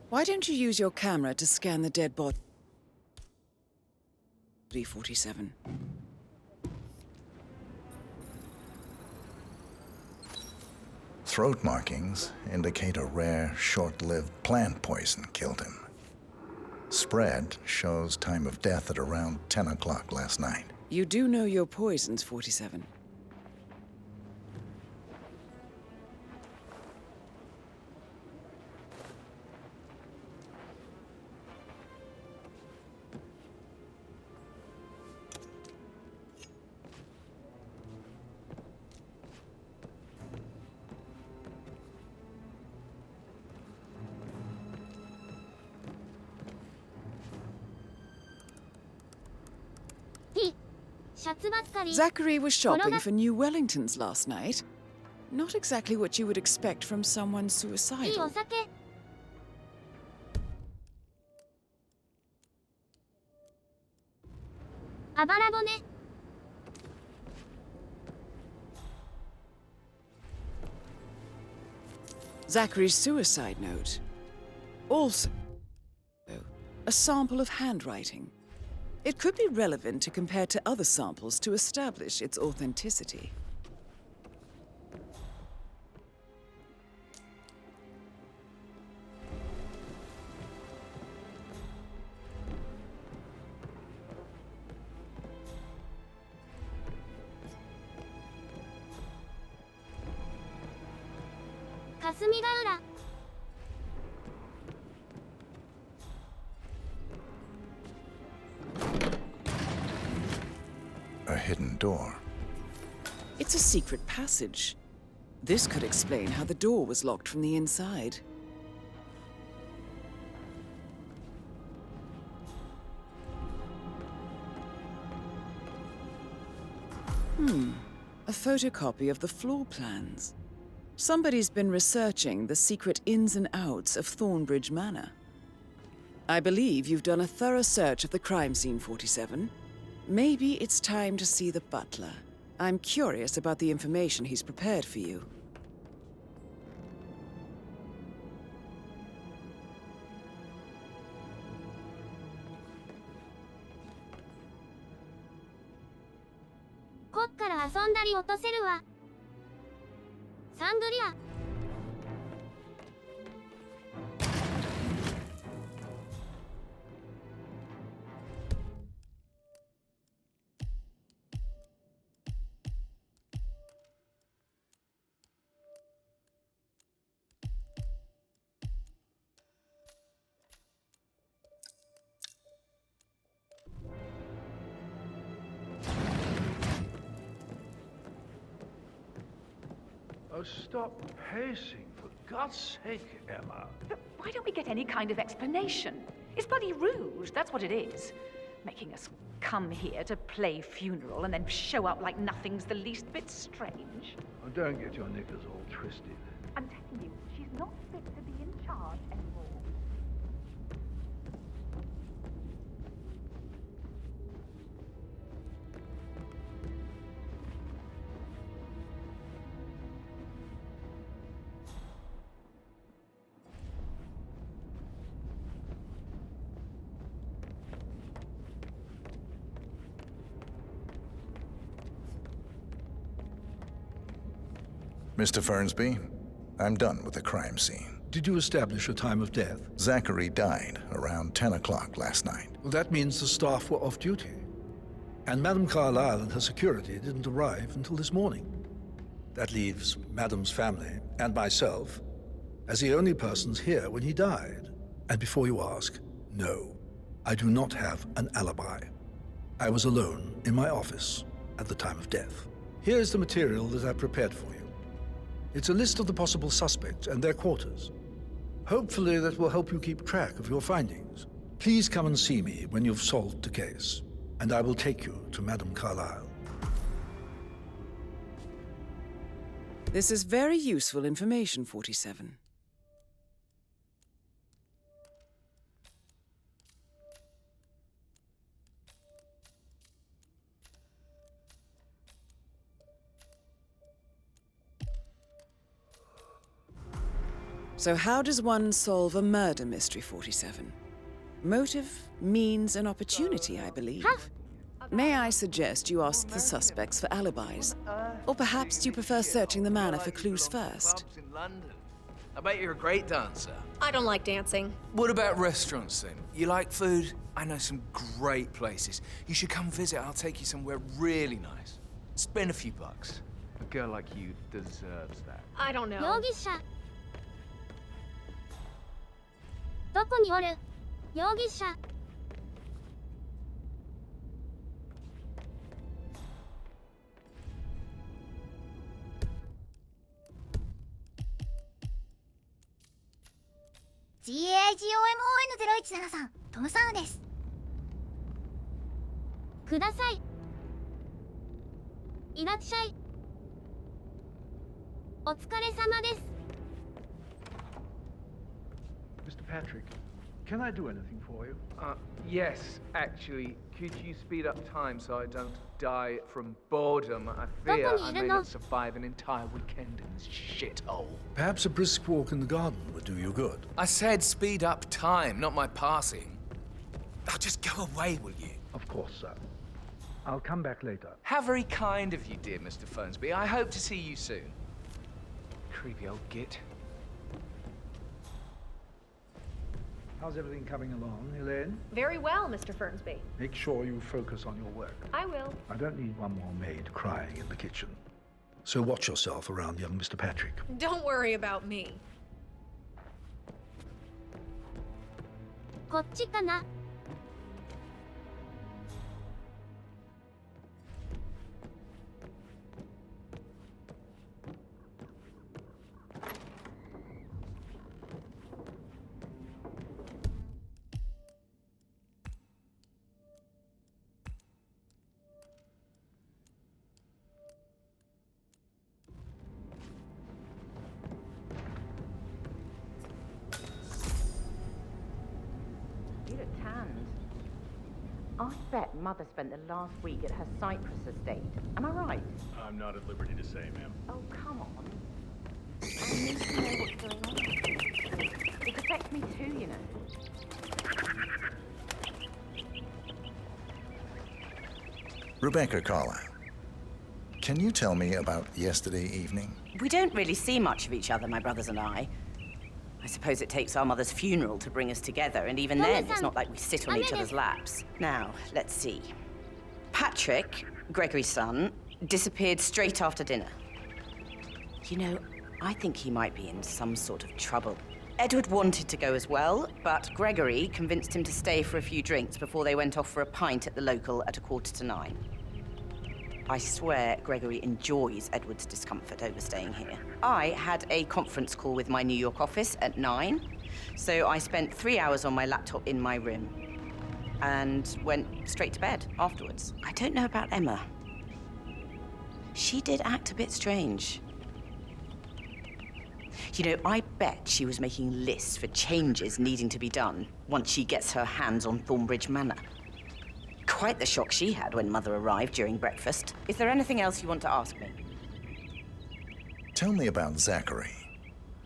Why don't you use your camera to scan the dead body, 47? Throat markings indicate a rare, short-lived plant poison killed him. Spread shows time of death at around 10 o'clock last night. You do know your poisons, 47. Zachary was shopping for new Wellingtons last night. Not exactly what you would expect from someone suicidal. Zachary's suicide note. Also, a sample of handwriting. It could be relevant to compare to other samples to establish its authenticity. A hidden door. It's a secret passage. This could explain how the door was locked from the inside. A photocopy of the floor plans. Somebody's been researching the secret ins and outs of Thornbridge Manor. I believe you've done a thorough search of the crime scene, 47. Maybe it's time to see the butler. I'm curious about the information he's prepared for you. Oh, stop pacing, for God's sake, Emma. But why don't we get any kind of explanation? It's bloody rude, that's what it is. Making us come here to play funeral and then show up like nothing's the least bit strange. Oh, don't get your knickers all twisted. I'm telling you, she's not fit to be in charge anymore. Mr. Fernsby, I'm done with the crime scene. Did you establish a time of death? Zachary died around 10 o'clock last night. Well, that means the staff were off duty. And Madame Carlyle and her security didn't arrive until this morning. That leaves Madame's family and myself as the only persons here when he died. And before you ask, no, I do not have an alibi. I was alone in my office at the time of death. Here's the material that I prepared for you. It's a list of the possible suspects and their quarters. Hopefully that will help you keep track of your findings. Please come and see me when you've solved the case, and I will take you to Madame Carlyle. This is very useful information, 47. So how does one solve a murder mystery, 47? Motive, means, and opportunity, I believe. May I suggest you ask the suspects for alibis? Or perhaps you prefer searching the manor for clues first? In London. I bet you're a great dancer. I don't like dancing. What about restaurants then? You like food? I know some great places. You should come visit. I'll take you somewhere really nice. Spend a few bucks. A girl like you deserves that. I don't know. 容疑者どこにおる容疑者 GAIGOMON017 さん、トム・サウです。ください。いらっしゃい。お疲れ様です。 Mr. Patrick, can I do anything for you? Yes, actually. Could you speed up time so I don't die from boredom? I fear I may not survive an entire weekend in this shithole. Perhaps a brisk walk in the garden would do you good. I said speed up time, not my passing. Oh, just go away, will you? Of course, sir. I'll come back later. How very kind of you, dear Mr. Fernsby. I hope to see you soon. Creepy old git. How's everything coming along, Elaine? Very well, Mr. Fernsby. Make sure you focus on your work. I will. I don't need one more maid crying in the kitchen. So watch yourself around young Mr. Patrick. Don't worry about me. こっちかな Need a bet Mother spent the last week at her Cyprus estate. Am I right? I'm not at liberty to say, ma'am. Oh, come on. I need to know what's going on. It affects me too, you know. Rebecca Carlyle, can you tell me about yesterday evening? We don't really see much of each other, my brothers and I. I suppose it takes our mother's funeral to bring us together, and even then, it's not like we sit on each other's laps. Now, let's see. Patrick, Gregory's son, disappeared straight after dinner. You know, I think he might be in some sort of trouble. Edward wanted to go as well, but Gregory convinced him to stay for a few drinks before they went off for a pint at the local at 9:15. I swear Gregory enjoys Edward's discomfort over staying here. I had a conference call with my New York office at 9, so I spent 3 hours on my laptop in my room and went straight to bed afterwards. I don't know about Emma. She did act a bit strange. You know, I bet she was making lists for changes needing to be done once she gets her hands on Thornbridge Manor. Quite the shock she had when Mother arrived during breakfast. Is there anything else you want to ask me? Tell me about Zachary.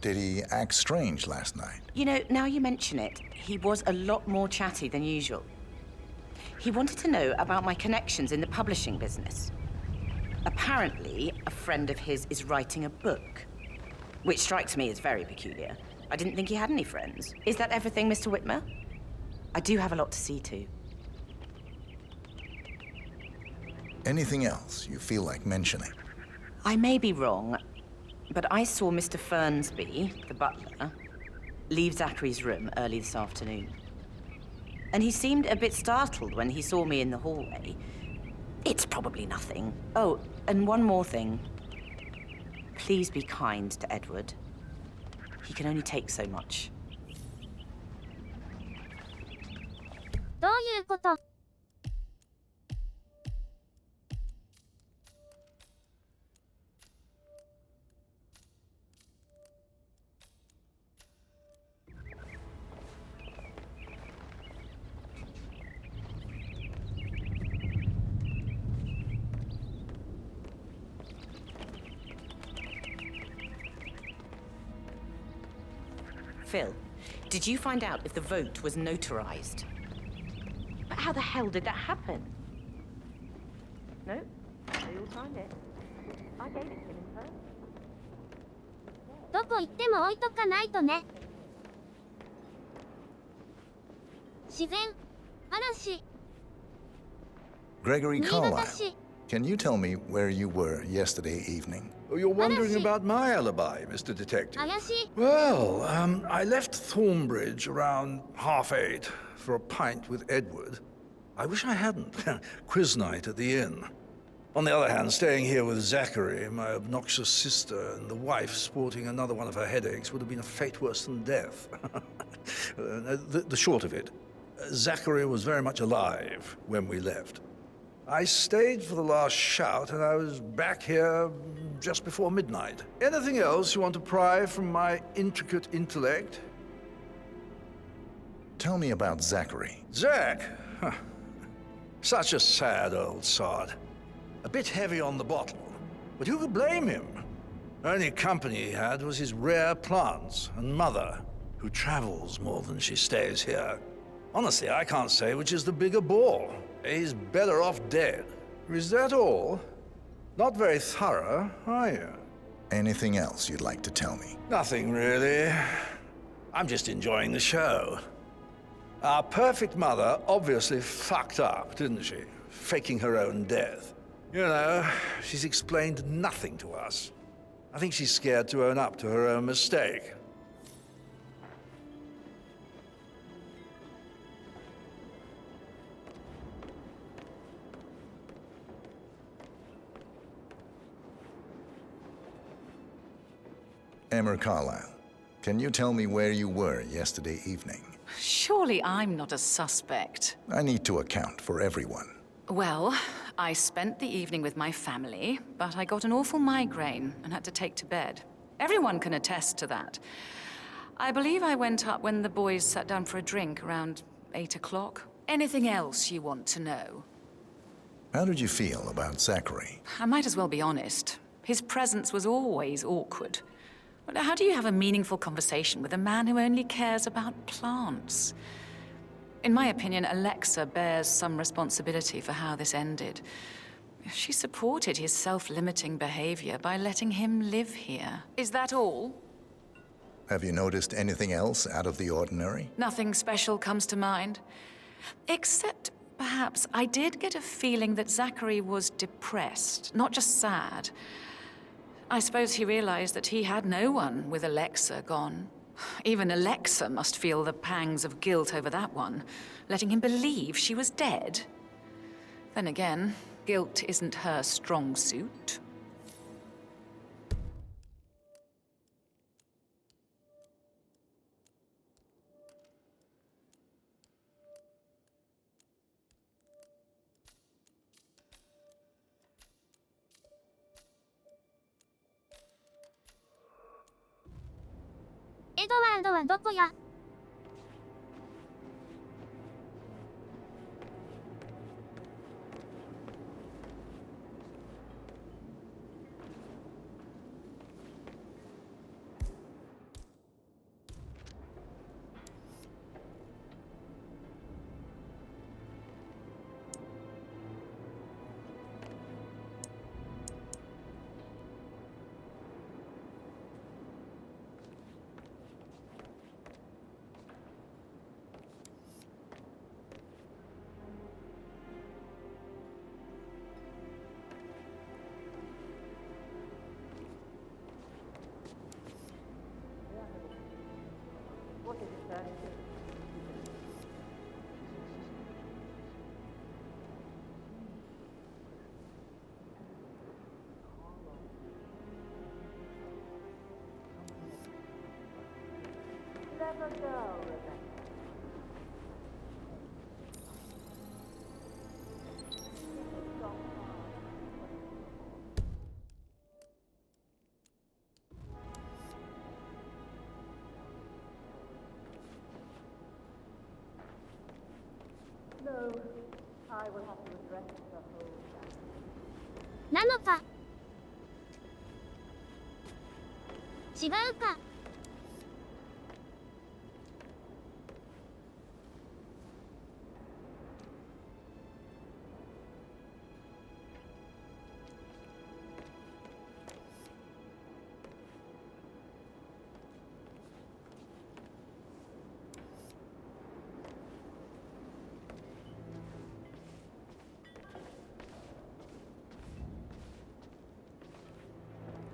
Did he act strange last night? You know, now you mention it, he was a lot more chatty than usual. He wanted to know about my connections in the publishing business. Apparently, a friend of his is writing a book, which strikes me as very peculiar. I didn't think he had any friends. Is that everything, Mr. Whitmer? I do have a lot to see to. Anything else you feel like mentioning? I may be wrong, but I saw Mr. Fernsby, the butler, leave Zachary's room early this afternoon. And he seemed a bit startled when he saw me in the hallway. It's probably nothing. Oh, and one more thing. Please be kind to Edward. He can only take so much. どういうこと? Phil, did you find out if the vote was notarized? But how the hell did that happen? No, they all signed it. I gave it to him in person. どこ行っても置いとかないとね。自然、嵐。 Gregory Carlyle, can you tell me where you were yesterday evening? Oh, you're wondering about my alibi, Mr. Detective. 怪しい。 Well, I left Thornbridge around 8:30 for a pint with Edward. I wish I hadn't. Quiz night at the inn. On the other hand, staying here with Zachary, my obnoxious sister, and the wife sporting another one of her headaches would have been a fate worse than death. The short of it, Zachary was very much alive when we left. I stayed for the last shout, and I was back here just before midnight. Anything else you want to pry from my intricate intellect? Tell me about Zachary. Zach? Huh. Such a sad old sod. A bit heavy on the bottle, but who could blame him? Only company he had was his rare plants and Mother, who travels more than she stays here. Honestly, I can't say which is the bigger bore. He's better off dead. Is that all? Not very thorough, are you? Anything else you'd like to tell me? Nothing, really. I'm just enjoying the show. Our perfect mother obviously fucked up, didn't she? Faking her own death. You know, she's explained nothing to us. I think she's scared to own up to her own mistake. Emma Carlyle, can you tell me where you were yesterday evening? Surely I'm not a suspect. I need to account for everyone. Well, I spent the evening with my family, but I got an awful migraine and had to take to bed. Everyone can attest to that. I believe I went up when the boys sat down for a drink around 8 o'clock. Anything else you want to know? How did you feel about Zachary? I might as well be honest. His presence was always awkward. But how do you have a meaningful conversation with a man who only cares about plants? In my opinion, Alexa bears some responsibility for how this ended. She supported his self-limiting behavior by letting him live here. Is that all? Have you noticed anything else out of the ordinary? Nothing special comes to mind. Except, perhaps, I did get a feeling that Zachary was depressed, not just sad. I suppose he realized that he had no one with Alexa gone. Even Alexa must feel the pangs of guilt over that one, letting him believe she was dead. Then again, guilt isn't her strong suit. Edward はどこや? What is it, sir? Clever girl, Rebecca. No, I will have to address the whole thing. なのか? 違うか?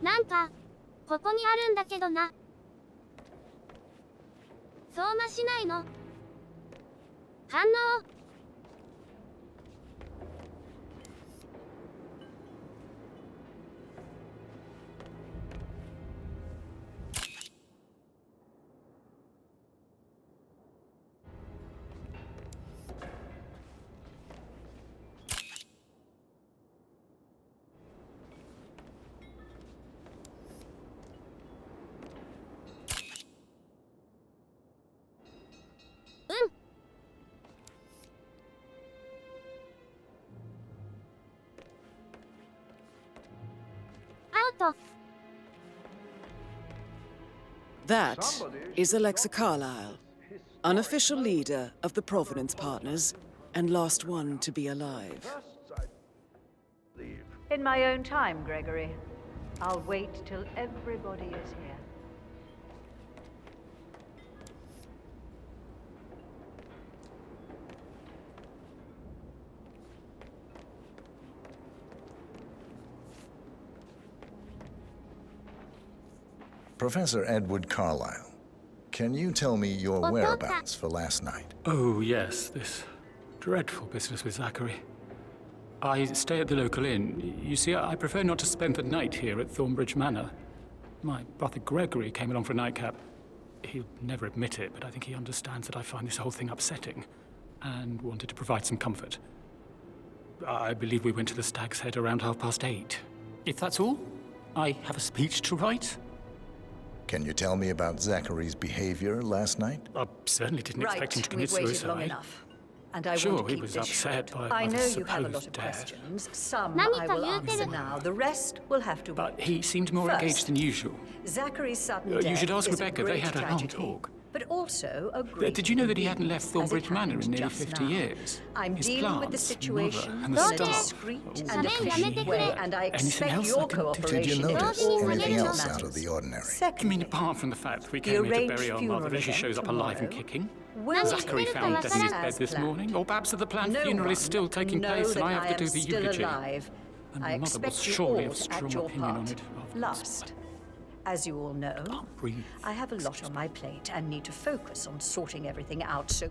なんか、ここにあるんだけどな。相馬市内の反応。That is Alexa Carlyle, unofficial leader of the Provenance Partners, and last one to be alive. In my own time, Gregory. I'll wait till everybody is here. Professor Edward Carlyle, can you tell me your whereabouts for last night? Oh, yes, this dreadful business with Zachary. I stay at the local inn. You see, I prefer not to spend the night here at Thornbridge Manor. My brother Gregory came along for a nightcap. He'll never admit it, but I think he understands that I find this whole thing upsetting and wanted to provide some comfort. I believe we went to the Stag's Head around 8:30. If that's all, I have a speech to write. Can you tell me about Zachary's behavior last night? I certainly didn't expect him to commit we've waited suicide. long enough. and I Sure, want to he keep was this upset short. by I the know you have a lot supposed of death. questions. Some Nani I ka will yūte answerる? now. The rest will have to But wait. he seemed more First, engaged than usual. Zachary's sudden You death should ask is Rebecca. a They great had a long tragedy, talk. but also a great Did you know that he hadn't left inconvenience, Thornbridge Manor in as it nearly happens 50 just now. years? I'm His dealing with the plants, situation mother, in and the a staff. discreet Oh, and efficient way, and I Anything expect else your I can do? cooperation Did you in notice all anything related else out matters. of the ordinary? I Secondly, mean, apart from the fact that we the came here to arranged bury our funeral mother as she event shows up alive and tomorrow kicking. will Zachary take found dead in his place bed as this planned. morning, or perhaps that the planned No funeral is one still can taking know place that and I have to am do the still eulogy. alive. And I my mother will expect you surely all have strong at your opinion on part. it. Last, as you all know, Breathe. I have a lot on my plate and need to focus on sorting everything out, so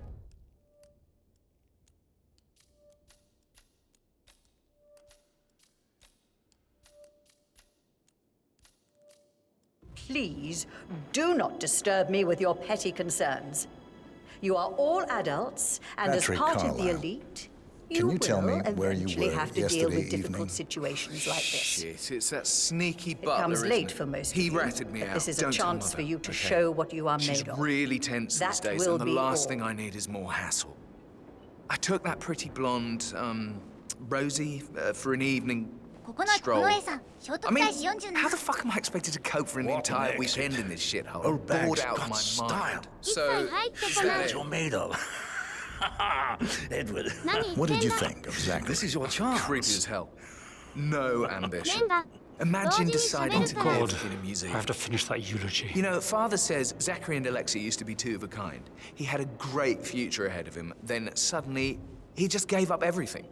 please do not disturb me with your petty concerns. You are all adults, and Patrick as part of the Carlyle, elite, can you tell me where you eventually were have to deal yesterday with difficult evening? situations like this. Shit, it's that sneaky It butler, comes isn't late it? for most He of you, ratted me but out. this is a Don't tell chance Mother, for you to okay? show what you are She's made of. really tense these That days, will and the be last all. thing I need is more hassle. I took that pretty blonde, Rosie, for an evening ここの stroll. クロエさん聖徳 I mean, 太子47 how the fuck am I expected to cope for an What an entire exit. weekend in this shithole? Oh, I'm bored Bag's out of got my style. mind. So, It's like is height that What it? you're made of. Edward. What did you think of Zachary? This is your chance. Creepy as hell. No ambition. 麺が Imagine 同時に喋 deciding る to から live God, in a I museum. have to finish that eulogy. You know, Father says Zachary and Alexia used to be two of a kind. He had a great future ahead of him, then suddenly, he just gave up everything.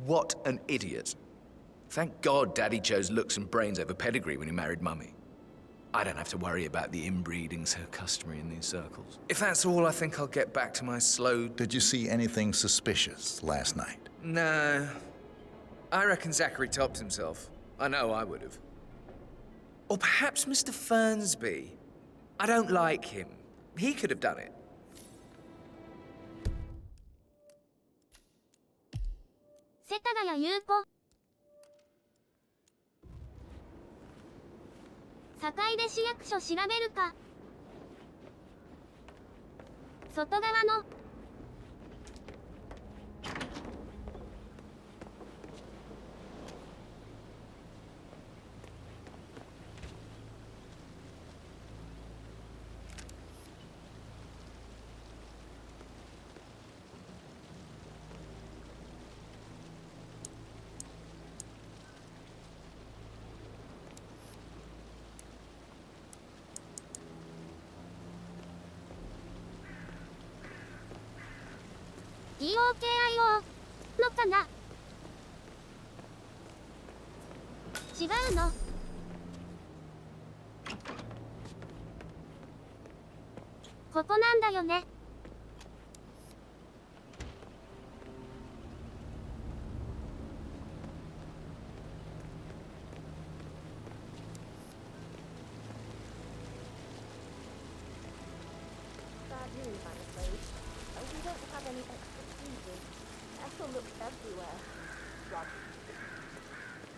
What an idiot. Thank God Daddy chose looks and brains over pedigree when he married Mummy. I don't have to worry about the inbreeding so customary in these circles. If that's all, I think I'll get back to my slow... Did you see anything suspicious last night? No. I reckon Zachary topped himself. I know I would have. Or perhaps Mr. Fernsby. I don't like him. He could have done it. 世田谷優子堺で市役所調べるか外側のDOKIO のかな違うのここなんだよね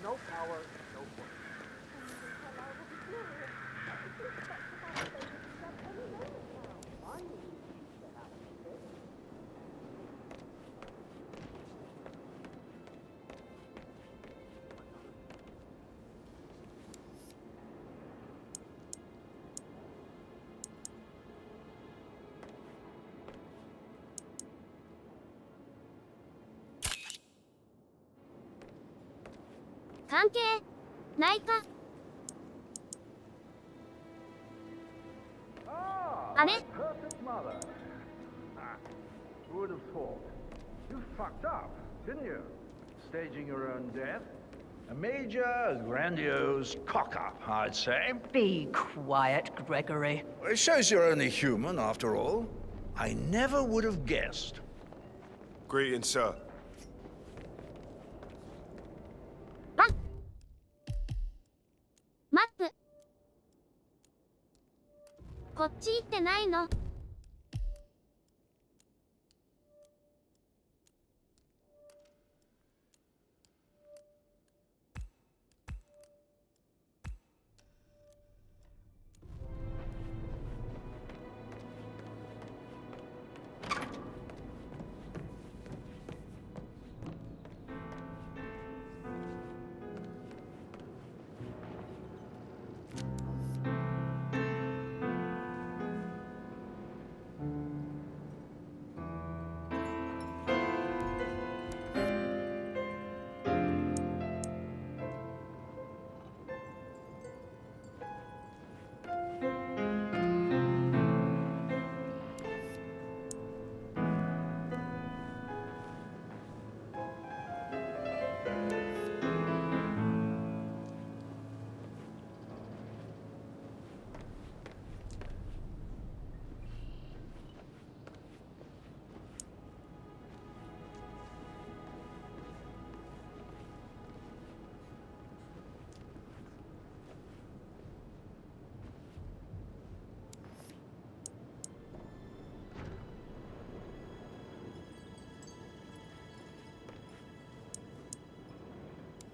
No power, no work.「関係ないか?」あれ Perfect mother. Who would have thought? You fucked up, didn't you? Staging your own death? A major, grandiose cock-up, I'd say. Be quiet, Gregory. Well, it shows you're only human, after all. I never would have guessed. Greetings, sir. マップこっち行ってないの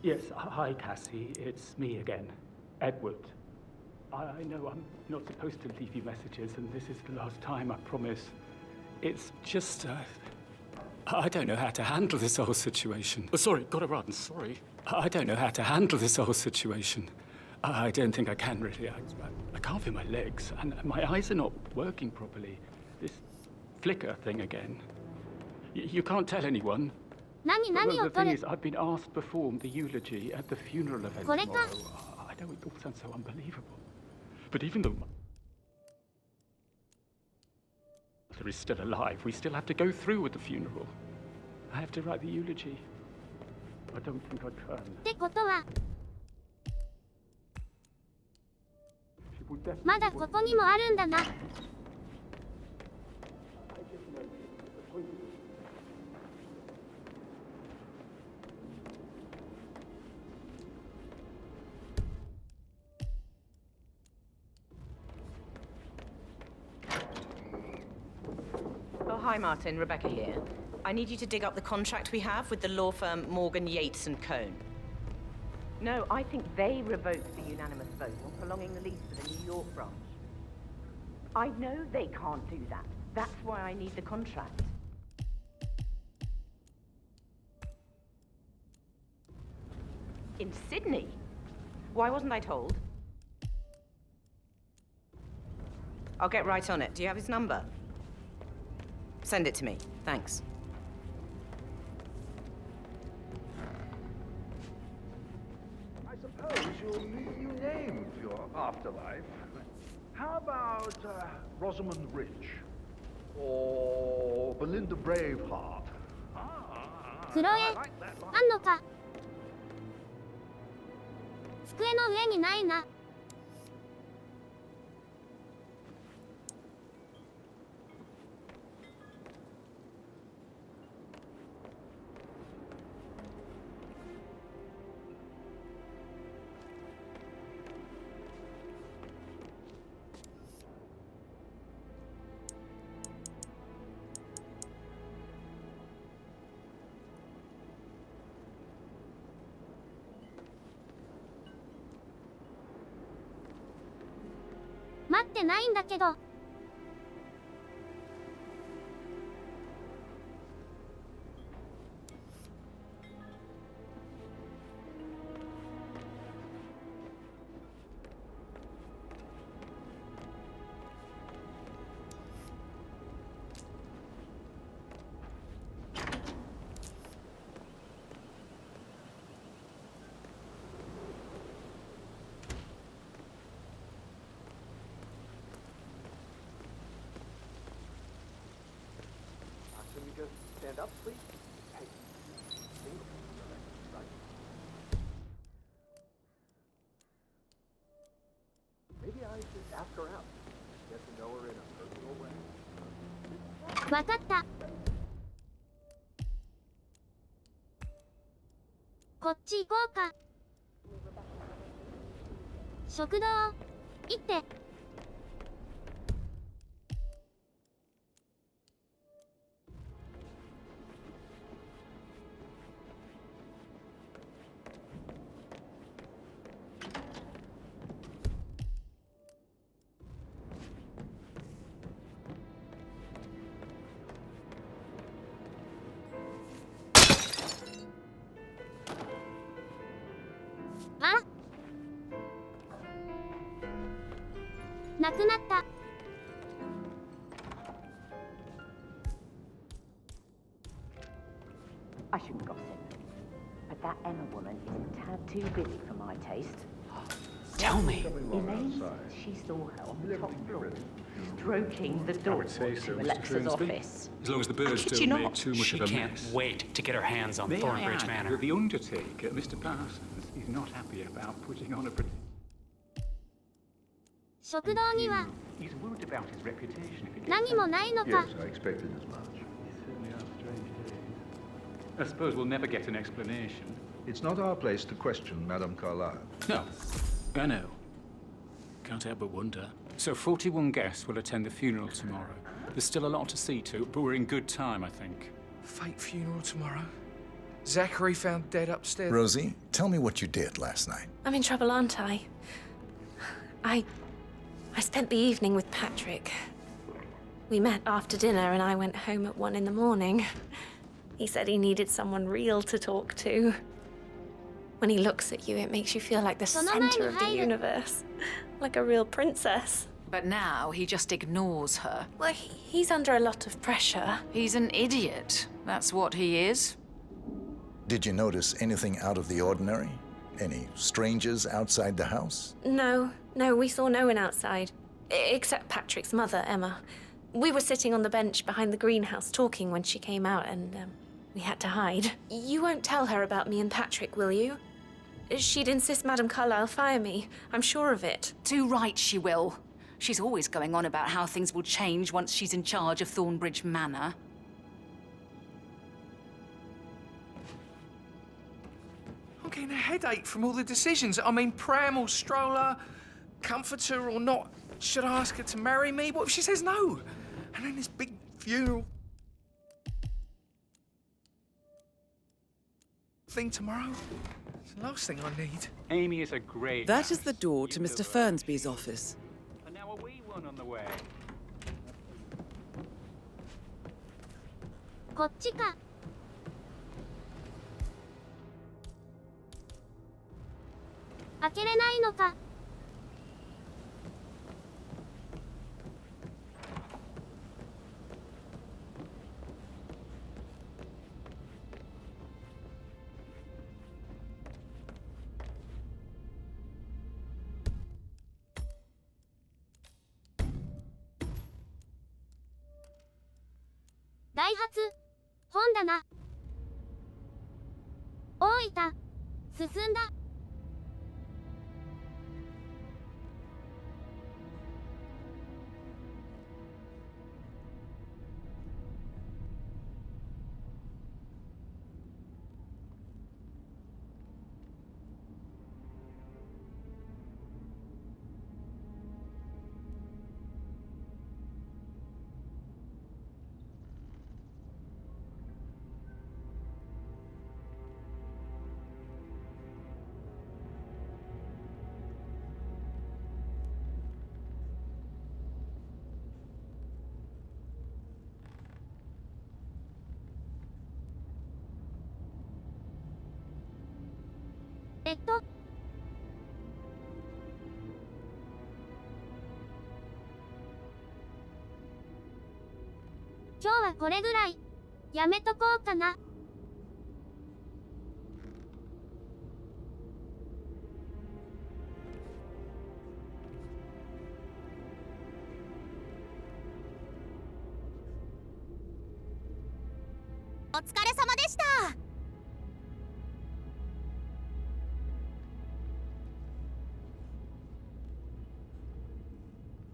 Yes, hi, Cassie. It's me again. Edward. I know I'm not supposed to leave you messages, and this is the last time, I promise. It's just, I don't know how to handle this whole situation. Oh, sorry, gotta run, sorry. I don't know how to handle this whole situation. I don't think I can, really. I can't feel my legs, and my eyes are not working properly. This flicker thing again. You can't tell anyone. The thing is, I've been asked to perform the eulogy at the funeral event tomorrow. I know it all sounds so unbelievable. But even though my mother is still alive, we still have to go through with the funeral. I have to write the eulogy. I don't think I can. ってことはまだここにもあるんだな。Oh, hi, Martin. Rebecca here. I need you to dig up the contract we have with the law firm Morgan, Yates and Cohn. No, I think they revoked the unanimous vote on prolonging the lease for the New York branch. I know they can't do that. That's why I need the contract. In Sydney? Why wasn't I told? I'll get right on it. Do you have his number? Send it to me. Thanks. I suppose you'll need a new name for your afterlife. How about Rosamund Rich? Or Belinda Braveheart? クロエ、あんのか？机の上にないな。待ってないんだけど。Stand up, please. Hey, right? Maybe I should ask her out. Get to know her in a personal way. わかった。こっち行こうか。食堂行って。なくなった。I shouldn't gossip, but that Emma woman is a tad too busy for my taste. Tell me. Elaine says she saw her on the top floor, stroking the door to Alexa's office. As long as the birds Kid you don't not. make too much She of a can't mess. wait to get her hands on May I Thornbridge add Manor. that the Undertaker, Mr. Parsons, is not happy about putting on a... 食堂には He's worried about his reputation if he gets 何もないのか。 Yes, I expected as much. Certainly are strange days. I suppose we'll never get an explanation. It's not our place to question Madame Carlyle. No, I know. Can't help but wonder. So 41 guests will attend the funeral tomorrow. There's still a lot to see to, but we're in good time, I think. Fake funeral tomorrow? Zachary found dead upstairs. Rosie, tell me what you did last night. I'm in trouble, aren't I? I spent the evening with Patrick. We met after dinner and I went home at 1 in the morning. He said he needed someone real to talk to. When he looks at you, it makes you feel like the center of the universe. Like a real princess. But now he just ignores her. Well, he's under a lot of pressure. He's an idiot. That's what he is. Did you notice anything out of the ordinary? Any strangers outside the house? No, we saw no one outside. Except Patrick's mother, Emma. We were sitting on the bench behind the greenhouse talking when she came out and, we had to hide. You won't tell her about me and Patrick, will you? She'd insist Madame Carlyle fire me. I'm sure of it. Too right she will. She's always going on about how things will change once she's in charge of Thornbridge Manor. I'm getting a headache from all the decisions. I mean, pram or stroller, comforter or not. Should I ask her to marry me? What if she says no? And then this big funeral thing tomorrow. It's the last thing I need. Amy is a great. That is the door to Mr. Fernsby's office. And now a wee one on the way. こっちか。開けれないのか。ダイハツ本棚大分進んだ。今日はこれぐらいやめとこうかな。お疲れ様でした。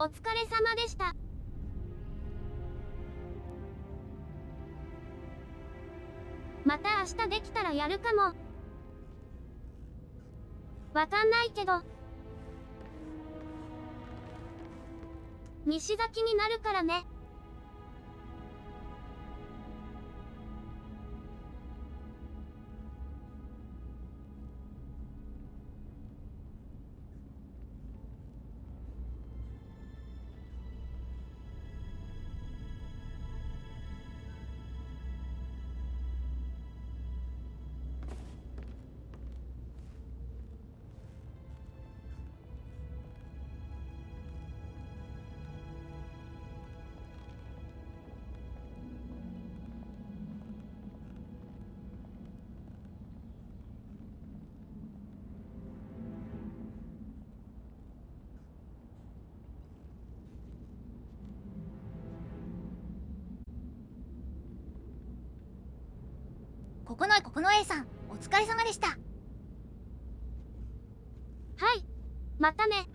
お疲れ様でした。また明日できたらやるかも。わかんないけど。西崎になるからね。ここの A さん、お疲れ様でした。はい、またね。